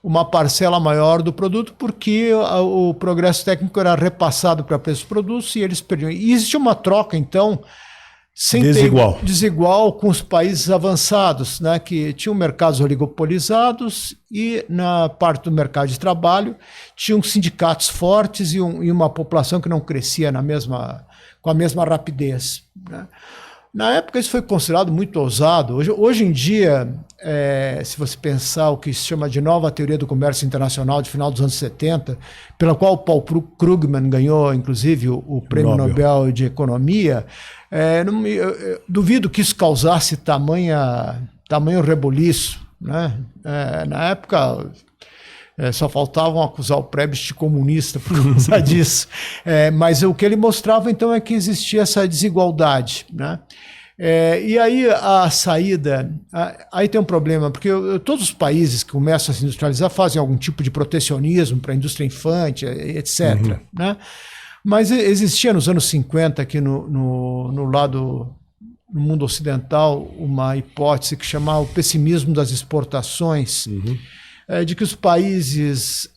uma parcela maior do produto, porque o progresso técnico era repassado para preços dos produtos e eles perdiam. E existia uma troca, então, desigual com os países avançados, né, que tinham mercados oligopolizados e na parte do mercado de trabalho tinham sindicatos fortes e uma população que não crescia com a mesma rapidez. Né. Na época isso foi considerado muito ousado. Hoje em dia, se você pensar o que se chama de nova teoria do comércio internacional de final dos anos 70, pela qual o Paul Krugman ganhou, inclusive, o Prêmio Nobel de Economia, eu duvido que isso causasse tamanho rebuliço. Né? Na época, só faltavam acusar o Prebisch de comunista por causa disso. Mas o que ele mostrava, então, é que existia essa desigualdade. Né? E aí a saída... Aí tem um problema, porque todos os países que começam a se industrializar fazem algum tipo de protecionismo para a indústria infante, etc. Uhum. Né? Mas existia nos anos 50, aqui no mundo ocidental, uma hipótese que chamava o pessimismo das exportações, uhum, de que os países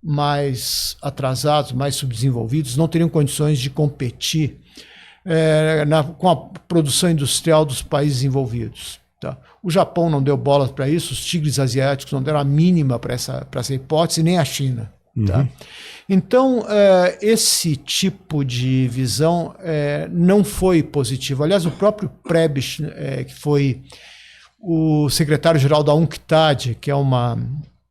mais atrasados, mais subdesenvolvidos, não teriam condições de competir com a produção industrial dos países envolvidos. Tá? O Japão não deu bola para isso, os tigres asiáticos não deram a mínima para essa hipótese, nem a China. Uhum. Tá? Então, esse tipo de visão não foi positivo. Aliás, o próprio Prebisch, que foi o secretário-geral da UNCTAD, que é um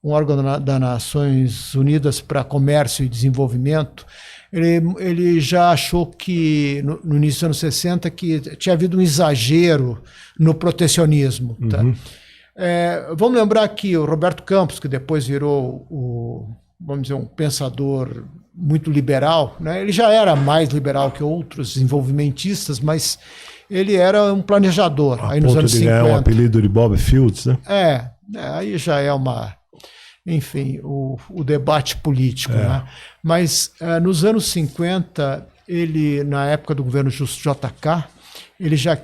órgão das Nações Unidas para Comércio e Desenvolvimento, ele já achou que, no início dos anos 60, que tinha havido um exagero no protecionismo. Uhum. Tá? Vamos lembrar que o Roberto Campos, que depois virou vamos dizer, um pensador muito liberal, né? Ele já era mais liberal que outros desenvolvimentistas, mas ele era um planejador. Aí nos anos 50. Um apelido de Bob Fields, né? Aí já é enfim, o debate político. Né? Mas nos anos 50, ele, na época do governo JK, ele já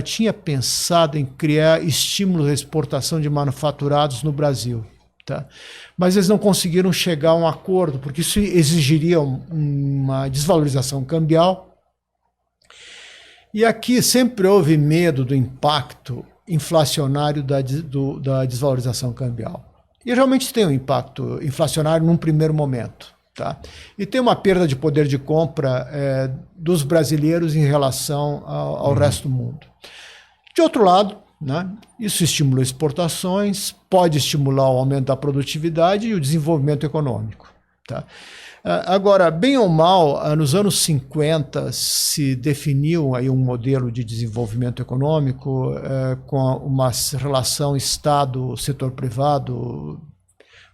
tinha pensado em criar estímulos à exportação de manufaturados no Brasil. Tá? Mas eles não conseguiram chegar a um acordo, porque isso exigiria uma desvalorização cambial. E aqui sempre houve medo do impacto inflacionário da desvalorização cambial. E realmente tem um impacto inflacionário num primeiro momento. Tá? E tem uma perda de poder de compra dos brasileiros em relação ao resto do mundo. De outro lado, né, isso estimula exportações, pode estimular o aumento da produtividade e o desenvolvimento econômico. Tá? Agora, bem ou mal, nos anos 50 se definiu aí um modelo de desenvolvimento econômico com uma relação Estado-setor privado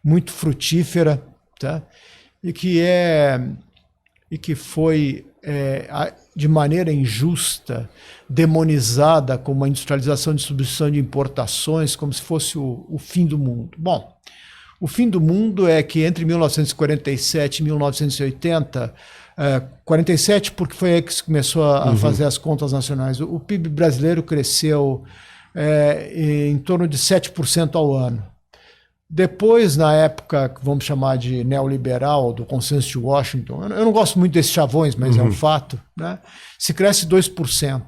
muito frutífera, tá? e que foi de maneira injusta, demonizada como a industrialização e distribuição de importações, como se fosse o fim do mundo. Bom, o fim do mundo é que entre 1947 e 1980, 47 porque foi aí que se começou a fazer as contas nacionais, o PIB brasileiro cresceu em torno de 7% ao ano. Depois, na época que vamos chamar de neoliberal, do consenso de Washington, eu não gosto muito desses chavões, mas é um fato, né? Se cresce 2%.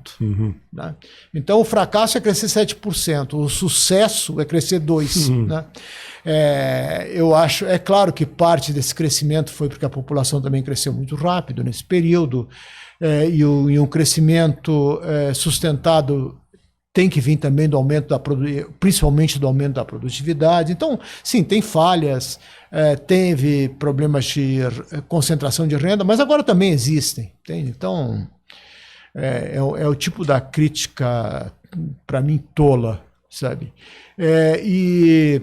Né? Então, o fracasso é crescer 7%, o sucesso é crescer 2%. Né? Eu acho, é claro que parte desse crescimento foi porque a população também cresceu muito rápido nesse período, e um crescimento sustentado tem que vir também do aumento principalmente do aumento da produtividade. Então, sim, tem falhas, teve problemas de concentração de renda, mas agora também existem. Entende? Então, é o tipo da crítica, para mim, tola, sabe? E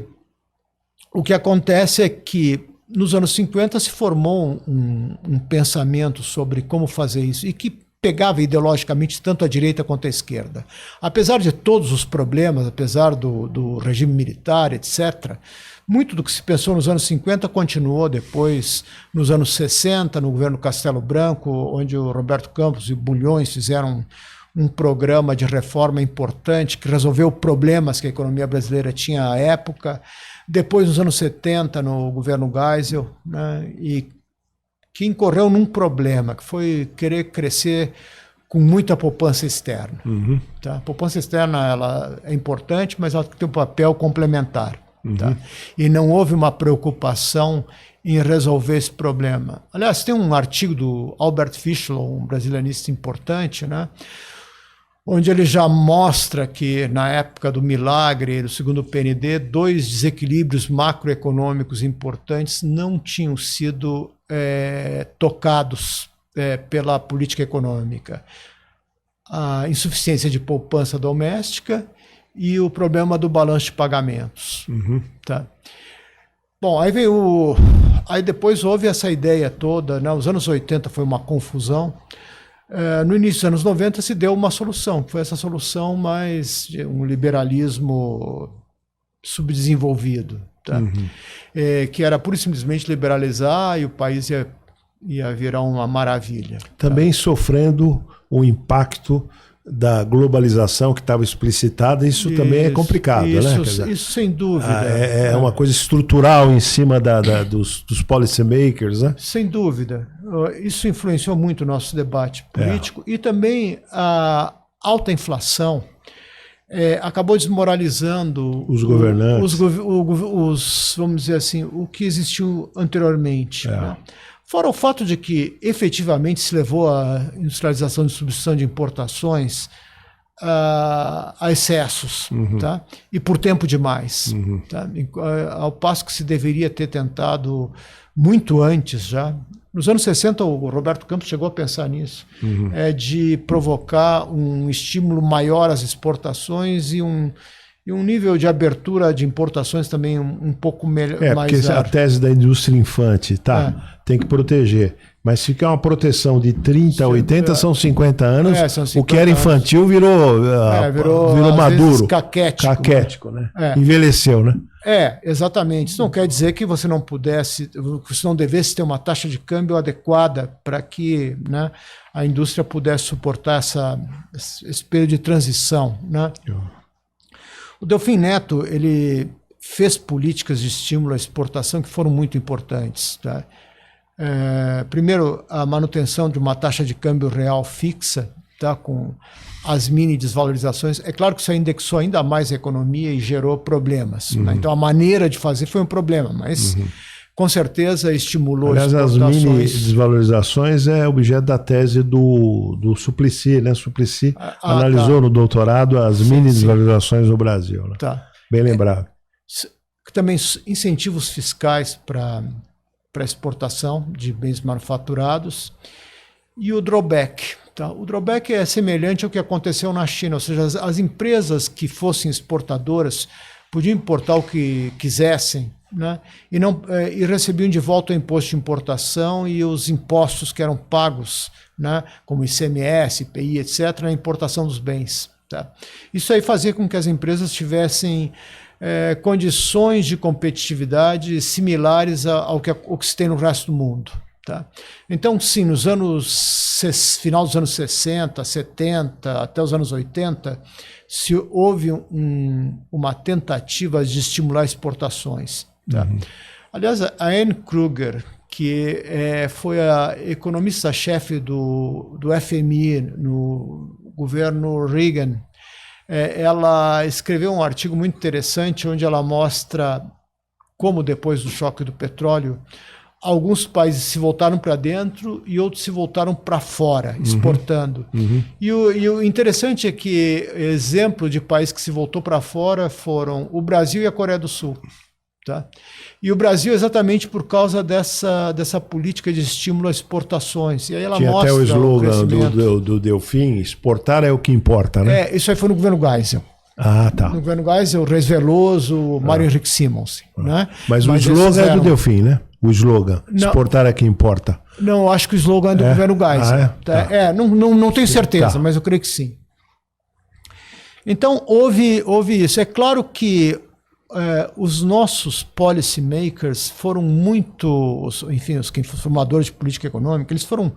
o que acontece é que nos anos 50 se formou um pensamento sobre como fazer isso, e que pegava ideologicamente tanto a direita quanto a esquerda. Apesar de todos os problemas, apesar do regime militar, etc., muito do que se pensou nos anos 50 continuou depois, nos anos 60, no governo Castelo Branco, onde o Roberto Campos e o Bulhões fizeram um programa de reforma importante que resolveu problemas que a economia brasileira tinha à época. Depois, nos anos 70, no governo Geisel, né, e que incorreu num problema, que foi querer crescer com muita poupança externa. Tá? A poupança externa ela é importante, mas ela tem um papel complementar. Tá? E não houve uma preocupação em resolver esse problema. Aliás, tem um artigo do Albert Fischlow, um brasilianista importante, né, onde ele já mostra que, na época do milagre, do segundo PND, 2 desequilíbrios macroeconômicos importantes não tinham sido tocados pela política econômica. A insuficiência de poupança doméstica e o problema do balanço de pagamentos. Tá? Bom, aí depois houve essa ideia toda, né? Os anos 80 foi uma confusão. No início dos anos 90 se deu uma solução, que foi essa solução mais de um liberalismo subdesenvolvido, tá? Que era pura e simplesmente liberalizar e o país ia virar uma maravilha. Também sofrendo o impacto da globalização que estava explicitada, isso também é complicado, né? Isso sem dúvida. É uma coisa estrutural em cima dos policymakers, né? Sem dúvida. Isso influenciou muito o nosso debate político e também a alta inflação acabou desmoralizando os governantes, vamos dizer assim, o que existiu anteriormente. Né? Fora o fato de que efetivamente se levou à industrialização e distribuição de importações a excessos, tá? E por tempo demais. Tá? Ao passo que se deveria ter tentado muito antes já. Nos anos 60, o Roberto Campos chegou a pensar nisso, de provocar um estímulo maior às exportações e um nível de abertura de importações também um pouco mais porque a tese da indústria infante, tem que proteger. Mas se ficar uma proteção de 30 a 80, são 50 anos. São 50 o que era infantil virou maduro. Caquético, né? Envelheceu, né? Exatamente. Isso não quer dizer que você não devesse ter uma taxa de câmbio adequada para que, né, a indústria pudesse suportar esse período de transição, né? O Delfim Neto, ele fez políticas de estímulo à exportação que foram muito importantes. Tá? Primeiro, a manutenção de uma taxa de câmbio real fixa, tá? Com as mini desvalorizações. É claro que isso indexou ainda mais a economia e gerou problemas. Né? Então, a maneira de fazer foi um problema, mas com certeza estimulou exportações. Aliás, as mini desvalorizações é objeto da tese do Suplicy, né? Suplicy analisou no doutorado as mini desvalorizações no Brasil. Né? Tá. Bem lembrado. Também incentivos fiscais para exportação de bens manufaturados e o drawback. Tá? O drawback é semelhante ao que aconteceu na China, ou seja, as empresas que fossem exportadoras podiam importar o que quisessem, né? E recebiam de volta o imposto de importação e os impostos que eram pagos, né? Como ICMS, IPI, etc., na importação dos bens. Tá? Isso aí fazia com que as empresas tivessem condições de competitividade similares ao que se tem no resto do mundo. Tá? Então, sim, nos final dos anos 60, 70, até os anos 80, houve uma tentativa de estimular exportações. Tá? Aliás, a Anne Kruger, que foi a economista-chefe do FMI no governo Reagan, ela escreveu um artigo muito interessante onde ela mostra como, depois do choque do petróleo, alguns países se voltaram para dentro e outros se voltaram para fora, exportando. E o interessante é que exemplo de país que se voltou para fora foram o Brasil e a Coreia do Sul. Tá? E o Brasil exatamente por causa dessa política de estímulo às exportações. E aí ela tinha mostra até o slogan do Delfim, exportar é o que importa, né? Isso aí foi no governo Geisel. Ah, tá. No governo Geisel, Reis Veloso, Mário Henrique Simons. Né? Mas o slogan é do Delfim, né? O slogan, exportar é que importa. Não, acho que o slogan é do governo Geisel. Tá? Não tenho certeza, mas eu creio que sim. Então, houve isso. É claro que os nossos policy makers foram muito, enfim, os formadores de política econômica, eles foram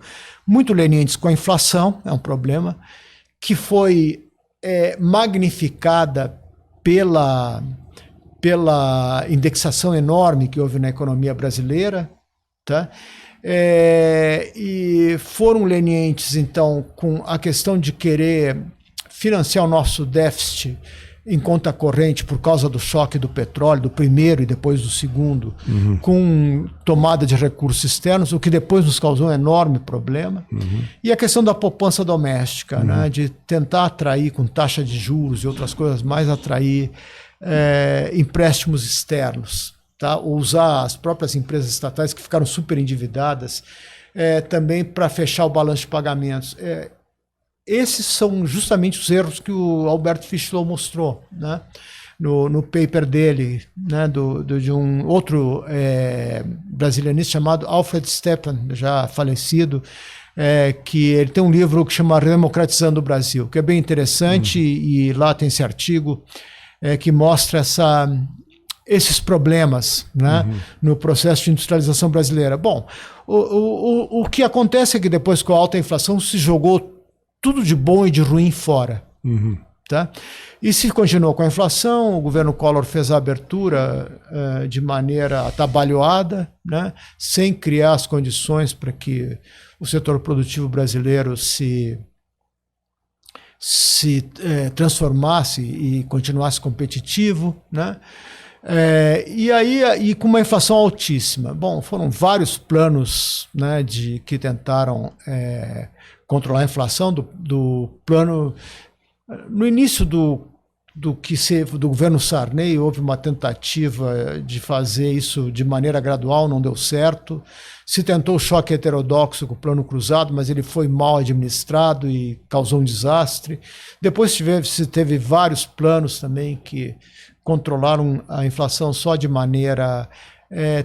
muito lenientes com a inflação, é um problema, que foi magnificada pela indexação enorme que houve na economia brasileira, tá? E foram lenientes, então, com a questão de querer financiar o nosso déficit em conta corrente por causa do choque do petróleo, do primeiro e depois do segundo, com tomada de recursos externos, o que depois nos causou um enorme problema. E a questão da poupança doméstica, né, de tentar atrair com taxa de juros e outras coisas mais, atrair empréstimos externos, tá? Ou usar as próprias empresas estatais que ficaram super endividadas também para fechar o balanço de pagamentos. Esses são justamente os erros que o Alberto Fischlow mostrou, né? No paper dele, né? De um outro brasilianista chamado Alfred Stepan, já falecido, que ele tem um livro que chama Democratizando o Brasil, que é bem interessante, e lá tem esse artigo que mostra esses problemas, né, no processo de industrialização brasileira. Bom, o que acontece é que depois, com a alta inflação, se jogou tudo de bom e de ruim fora. Tá? E se continuou com a inflação, o governo Collor fez a abertura de maneira atabalhoada, né, sem criar as condições para que o setor produtivo brasileiro se transformasse e continuasse competitivo, né? E com uma inflação altíssima. Bom, foram vários planos, né, que tentaram controlar a inflação, do plano. No início do governo Sarney, houve uma tentativa de fazer isso de maneira gradual, não deu certo. Se tentou o choque heterodoxo com o plano cruzado, mas ele foi mal administrado e causou um desastre. Depois se teve vários planos também que controlaram a inflação só de maneira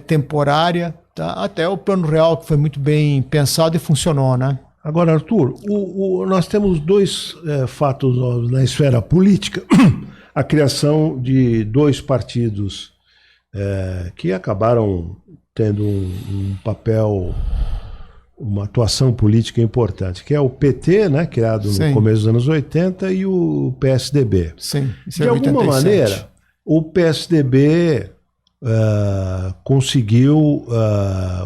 temporária, tá? Até o plano real, que foi muito bem pensado e funcionou, né? Agora, Arthur, nós temos dois fatos na esfera política. A criação de dois partidos que acabaram tendo um papel, uma atuação política importante, que é o PT, né, criado no começo dos anos 80, e o PSDB. Sim, isso de alguma maneira, o PSDB conseguiu,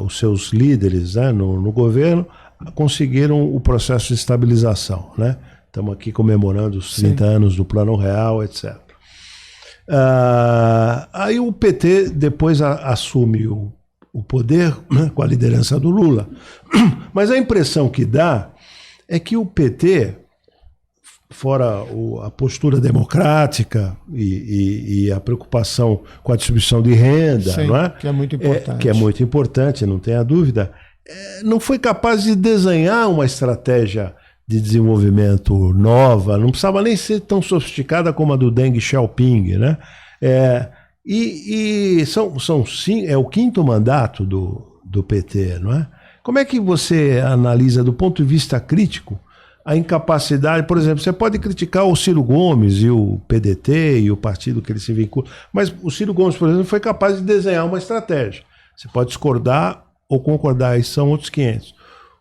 os seus líderes, né, no governo, conseguiram o processo de estabilização, né? Estamos aqui comemorando os 30 anos do Plano Real, etc. Aí o PT depois assume o poder, né, com a liderança do Lula. Mas a impressão que dá é que o PT, fora a postura democrática e a preocupação com a distribuição de renda, não é? Que é muito importante. Que é muito importante, não tenha dúvida, não foi capaz de desenhar uma estratégia de desenvolvimento nova, não precisava nem ser tão sofisticada como a do Deng Xiaoping, né? E é o quinto mandato do PT, não é? Como é que você analisa, do ponto de vista crítico, a incapacidade? Por exemplo, você pode criticar o Ciro Gomes e o PDT e o partido que ele se vincula, mas o Ciro Gomes, por exemplo, foi capaz de desenhar uma estratégia. Você pode discordar ou concordar, aí são outros 500.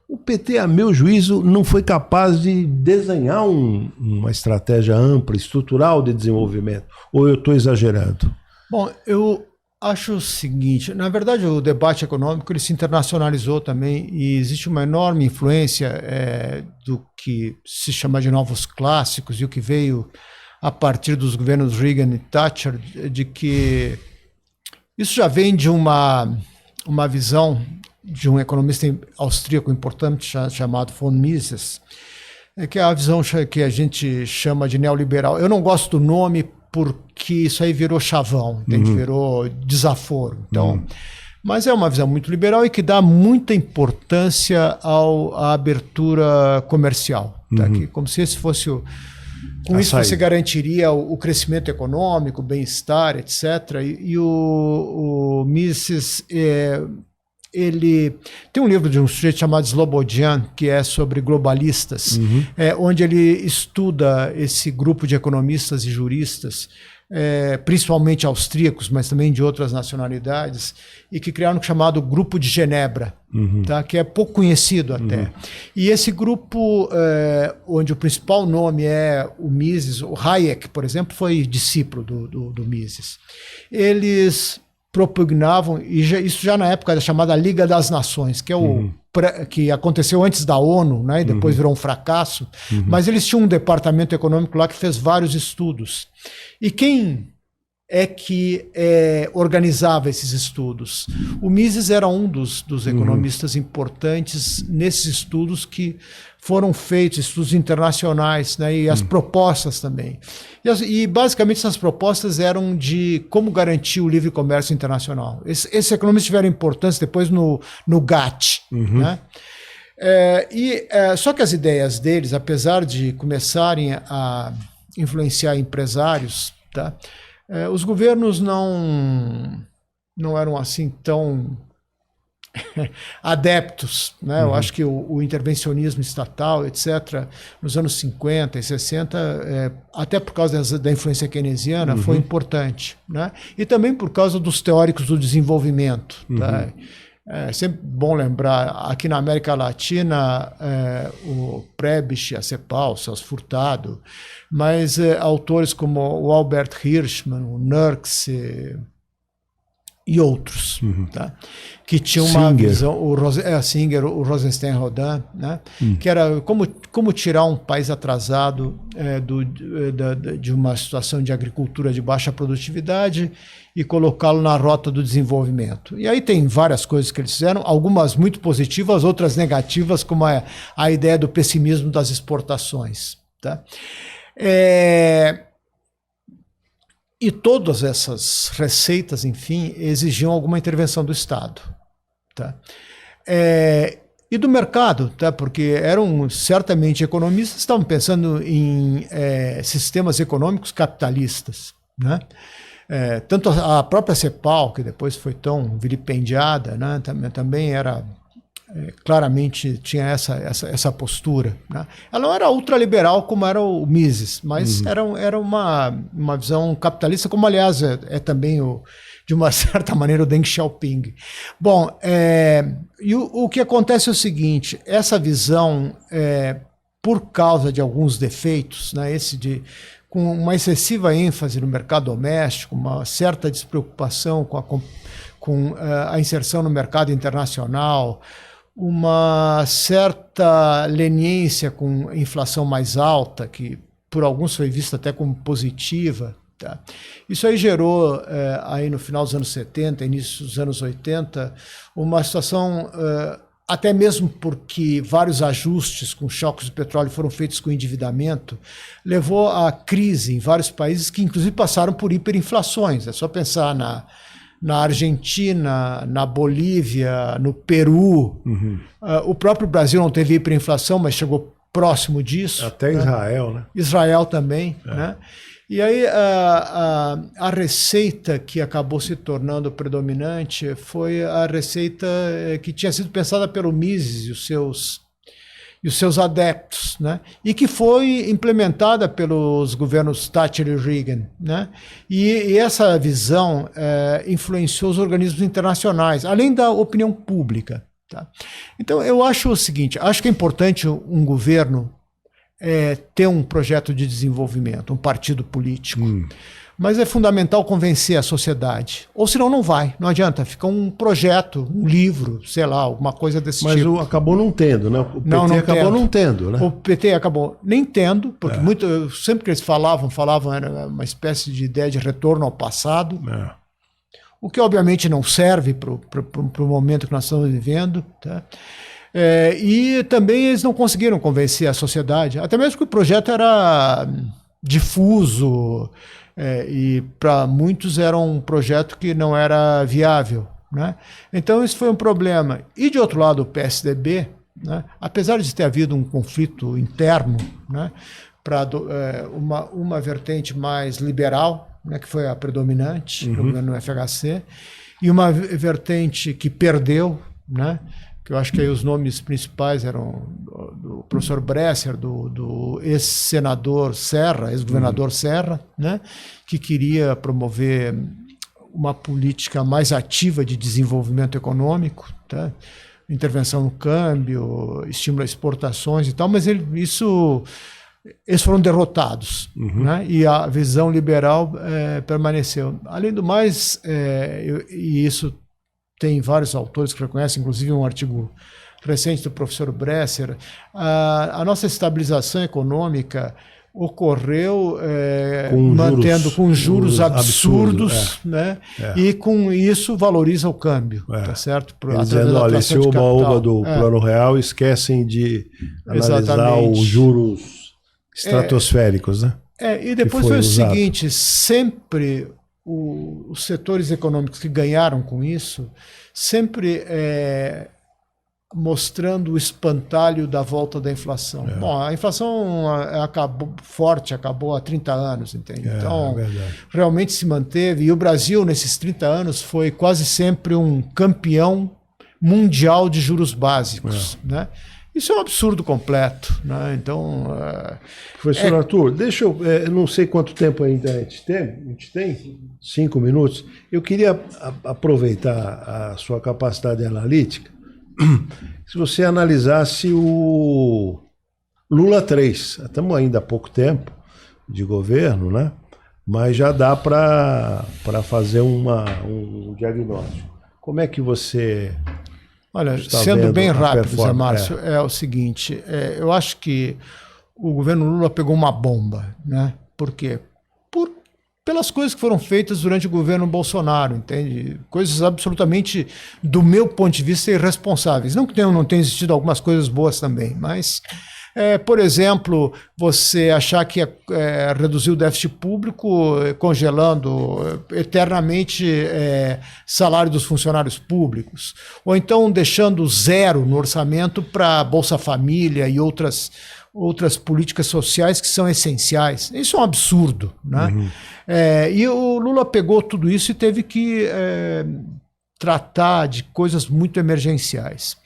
O PT, a meu juízo, não foi capaz de desenhar uma estratégia ampla, estrutural de desenvolvimento. Ou eu estou exagerando? Bom, eu acho o seguinte, na verdade o debate econômico ele se internacionalizou também e existe uma enorme influência do que se chama de novos clássicos e o que veio a partir dos governos Reagan e Thatcher, de que isso já vem de uma visão de um economista austríaco importante chamado von Mises, que é a visão que a gente chama de neoliberal. Eu não gosto do nome porque isso aí virou chavão, entende? Virou desaforo. Então, mas é uma visão muito liberal e que dá muita importância à abertura comercial. Tá? Que, como se esse fosse com isso você garantiria o crescimento econômico, o bem-estar, etc. E o Mises ele tem um livro de um sujeito chamado Slobodian, que é sobre globalistas, onde ele estuda esse grupo de economistas e juristas, principalmente austríacos, mas também de outras nacionalidades, e que criaram o chamado Grupo de Genebra, tá? Que é pouco conhecido até. E esse grupo, onde o principal nome é o Mises, o Hayek, por exemplo, foi discípulo do Mises. Eles propugnavam, e isso já na época da chamada Liga das Nações, que é que aconteceu antes da ONU, né, e depois virou um fracasso, mas eles tinham um departamento econômico lá que fez vários estudos. E quem é que organizava esses estudos? O Mises era um dos economistas importantes nesses estudos que foram feitos, estudos internacionais, né, e as propostas também. E basicamente essas propostas eram de como garantir o livre comércio internacional. Esses economistas tiveram importância depois no GATT. Né? Só que as ideias deles, apesar de começarem a influenciar empresários, tá, os governos não eram assim tão adeptos, né? Eu acho que o intervencionismo estatal, etc., nos anos 50 e 60, até por causa da influência keynesiana, foi importante, né? E também por causa dos teóricos do desenvolvimento. Tá? É sempre bom lembrar, aqui na América Latina, o Prebisch, a CEPAL, o Celso Furtado, mas autores como o Albert Hirschman, o Nurks e outros, tá? Que tinham uma visão, Singer, o Rosenstein Rodin, né? Que era como tirar um país atrasado de uma situação de agricultura de baixa produtividade e colocá-lo na rota do desenvolvimento. E aí tem várias coisas que eles fizeram, algumas muito positivas, outras negativas, como a ideia do pessimismo das exportações. Tá? E todas essas receitas, enfim, exigiam alguma intervenção do Estado. Tá? E do mercado, tá? Porque eram certamente economistas que estavam pensando em sistemas econômicos capitalistas. Né? Tanto a própria CEPAL, que depois foi tão vilipendiada, né? também era... claramente tinha essa postura. Né? Ela não era ultraliberal como era o Mises, mas era uma visão capitalista, como aliás é também, de uma certa maneira, o Deng Xiaoping. Bom, e o que acontece é o seguinte, essa visão, por causa de alguns defeitos, né, com uma excessiva ênfase no mercado doméstico, uma certa despreocupação com a inserção no mercado internacional, uma certa leniência com inflação mais alta, que por alguns foi vista até como positiva. Tá? Isso aí gerou, aí no final dos anos 70, início dos anos 80, uma situação, até mesmo porque vários ajustes com choques de petróleo foram feitos com endividamento, levou à crise em vários países que inclusive passaram por hiperinflações. É só pensar na Argentina, na Bolívia, no Peru. O próprio Brasil não teve hiperinflação, mas chegou próximo disso. Até Israel, né? Israel também. Né? E aí a receita que acabou se tornando predominante foi a receita que tinha sido pensada pelo Mises e os seus adeptos, né? E que foi implementada pelos governos Thatcher e Reagan, né? E essa visão influenciou os organismos internacionais, além da opinião pública. Tá? Então, eu acho o seguinte, acho que é importante um governo ter um projeto de desenvolvimento, um partido político. Mas é fundamental convencer a sociedade. Ou senão não vai, não adianta. Fica um projeto, um livro, sei lá, alguma coisa desse tipo. Mas acabou não tendo, né? O PT acabou não tendo, né? O PT acabou nem tendo, porque sempre que eles falavam era uma espécie de ideia de retorno ao passado. O que obviamente não serve para o momento que nós estamos vivendo. Tá? E também eles não conseguiram convencer a sociedade, até mesmo que o projeto era difuso, e para muitos era um projeto que não era viável. Né? Então isso foi um problema. E de outro lado o PSDB, né, apesar de ter havido um conflito interno, né, para uma vertente mais liberal, né, que foi a predominante no governo do FHC, e uma vertente que perdeu, né, que eu acho que aí os nomes principais eram do professor Bresser, do ex-senador Serra, ex-governador Serra, né, que queria promover uma política mais ativa de desenvolvimento econômico, tá? Intervenção no câmbio, estímulo a exportações e tal, mas eles foram derrotados, né? E a visão liberal permaneceu. Além do mais, e isso tem vários autores que reconhecem, inclusive um artigo recente do professor Bresser, a nossa estabilização econômica ocorreu mantendo com juros absurdos, né? E com isso valoriza o câmbio, tá certo? Dizendo, olha, esse oba-oba do Plano Real esquecem de analisar os juros estratosféricos, né? E depois foi o seguinte, sempre os setores econômicos que ganharam com isso, sempre mostrando o espantalho da volta da inflação. Bom, a inflação acabou há 30 anos, entende? Então, realmente se manteve. E o Brasil, nesses 30 anos, foi quase sempre um campeão mundial de juros básicos, né? Isso é um absurdo completo, né? Então, professor Arthur, deixa eu não sei quanto tempo ainda a gente tem? 5 minutos. Eu queria aproveitar a sua capacidade analítica. Se você analisasse o Lula 3, estamos ainda há pouco tempo de governo, né? Mas já dá para fazer um diagnóstico. Como é que você... Olha, sendo bem rápido, Zé Márcio, é o seguinte, eu acho que o governo Lula pegou uma bomba, né? Por quê? Pelas coisas que foram feitas durante o governo Bolsonaro, entende? Coisas absolutamente, do meu ponto de vista, irresponsáveis. Não que não tenha existido algumas coisas boas também, mas... por exemplo, você achar que reduzir o déficit público congelando eternamente salário dos funcionários públicos, ou então deixando zero no orçamento para Bolsa Família e outras políticas sociais que são essenciais. Isso é um absurdo, né? E o Lula pegou tudo isso e teve que tratar de coisas muito emergenciais.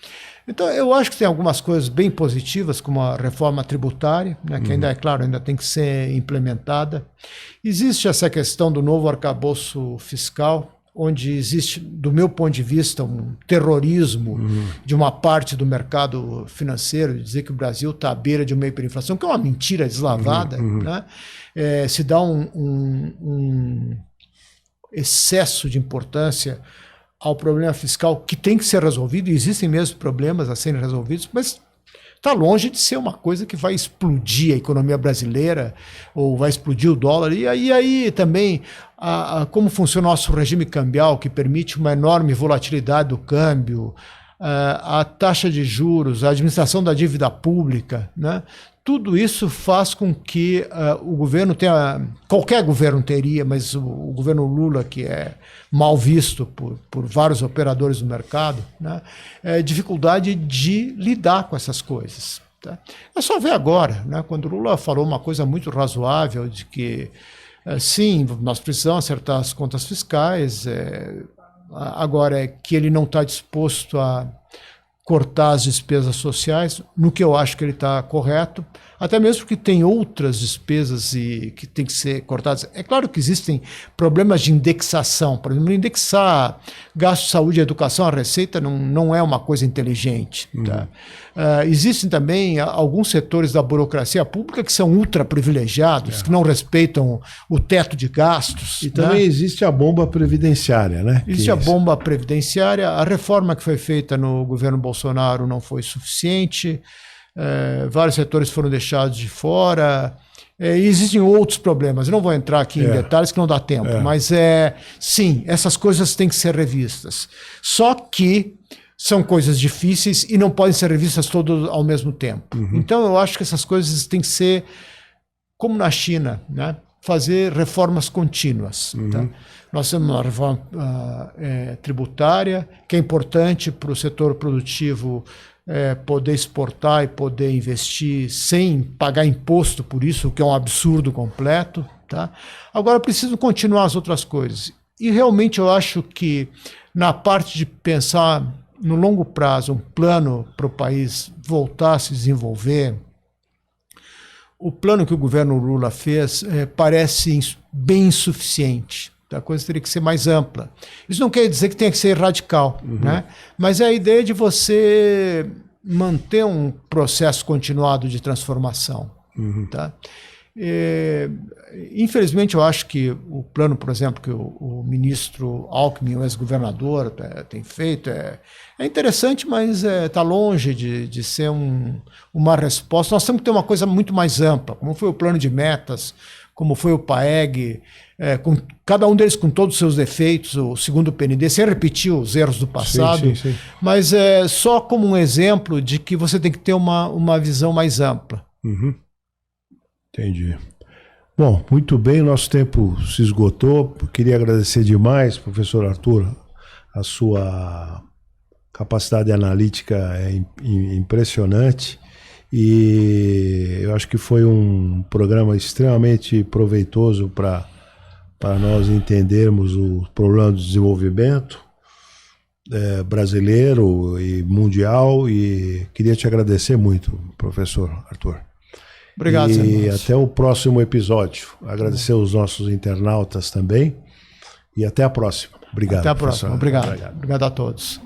Então, eu acho que tem algumas coisas bem positivas, como a reforma tributária, né, que ainda, é claro, ainda tem que ser implementada. Existe essa questão do novo arcabouço fiscal, onde existe, do meu ponto de vista, um terrorismo de uma parte do mercado financeiro, de dizer que o Brasil está à beira de uma hiperinflação, que é uma mentira deslavada. Né? Se dá um excesso de importância ao problema fiscal que tem que ser resolvido, e existem mesmo problemas a serem resolvidos, mas está longe de ser uma coisa que vai explodir a economia brasileira ou vai explodir o dólar. E aí também como funciona o nosso regime cambial, que permite uma enorme volatilidade do câmbio, a taxa de juros, a administração da dívida pública, né? Tudo isso faz com que o governo tenha, qualquer governo teria, mas o governo Lula, que é mal visto por vários operadores do mercado, né, dificuldade de lidar com essas coisas. Tá? É só ver agora, né, quando o Lula falou uma coisa muito razoável de que Sim, nós precisamos acertar as contas fiscais. Agora, é que ele não está disposto a cortar as despesas sociais, no que eu acho que ele está correto, até mesmo porque tem outras despesas que têm que ser cortadas. É claro que existem problemas de indexação. Por exemplo, indexar gasto de saúde e educação, a receita não é uma coisa inteligente. Tá? Existem também alguns setores da burocracia pública que são ultra privilegiados, que não respeitam o teto de gastos. E também existe a bomba previdenciária, né? Existe a bomba previdenciária. A reforma que foi feita no governo Bolsonaro não foi suficiente. Vários setores foram deixados de fora. E existem outros problemas. Eu não vou entrar aqui em detalhes que não dá tempo, mas sim, essas coisas têm que ser revistas. Só que são coisas difíceis e não podem ser revistas todas ao mesmo tempo. Então eu acho que essas coisas têm que ser como na China, né? Fazer reformas contínuas. Tá? Nós temos uma reforma tributária que é importante para o setor produtivo poder exportar e poder investir sem pagar imposto por isso, o que é um absurdo completo. Tá? Agora, preciso continuar as outras coisas. E realmente eu acho que na parte de pensar no longo prazo um plano para o país voltar a se desenvolver, o plano que o governo Lula fez parece bem insuficiente. A coisa teria que ser mais ampla. Isso não quer dizer que tenha que ser radical, né? Mas é a ideia de você manter um processo continuado de transformação. Tá? Infelizmente, eu acho que o plano, por exemplo, que o ministro Alckmin, o ex-governador, tem feito, é interessante, mas está longe de ser uma resposta. Nós temos que ter uma coisa muito mais ampla, como foi o plano de metas, como foi o PAEG, com cada um deles com todos os seus defeitos, o segundo PND, sem repetir os erros do passado, sim. Mas só como um exemplo de que você tem que ter uma visão mais ampla. Entendi. Bom, muito bem, nosso tempo se esgotou. Queria agradecer demais, professor Arthur, a sua capacidade analítica é impressionante. E eu acho que foi um programa extremamente proveitoso para nós entendermos o problema do desenvolvimento brasileiro e mundial. E queria te agradecer muito, professor Arthur. Obrigado, E até o próximo episódio. Agradecer aos nossos internautas também. E até a próxima. Obrigado. Até a próxima. Obrigado a todos.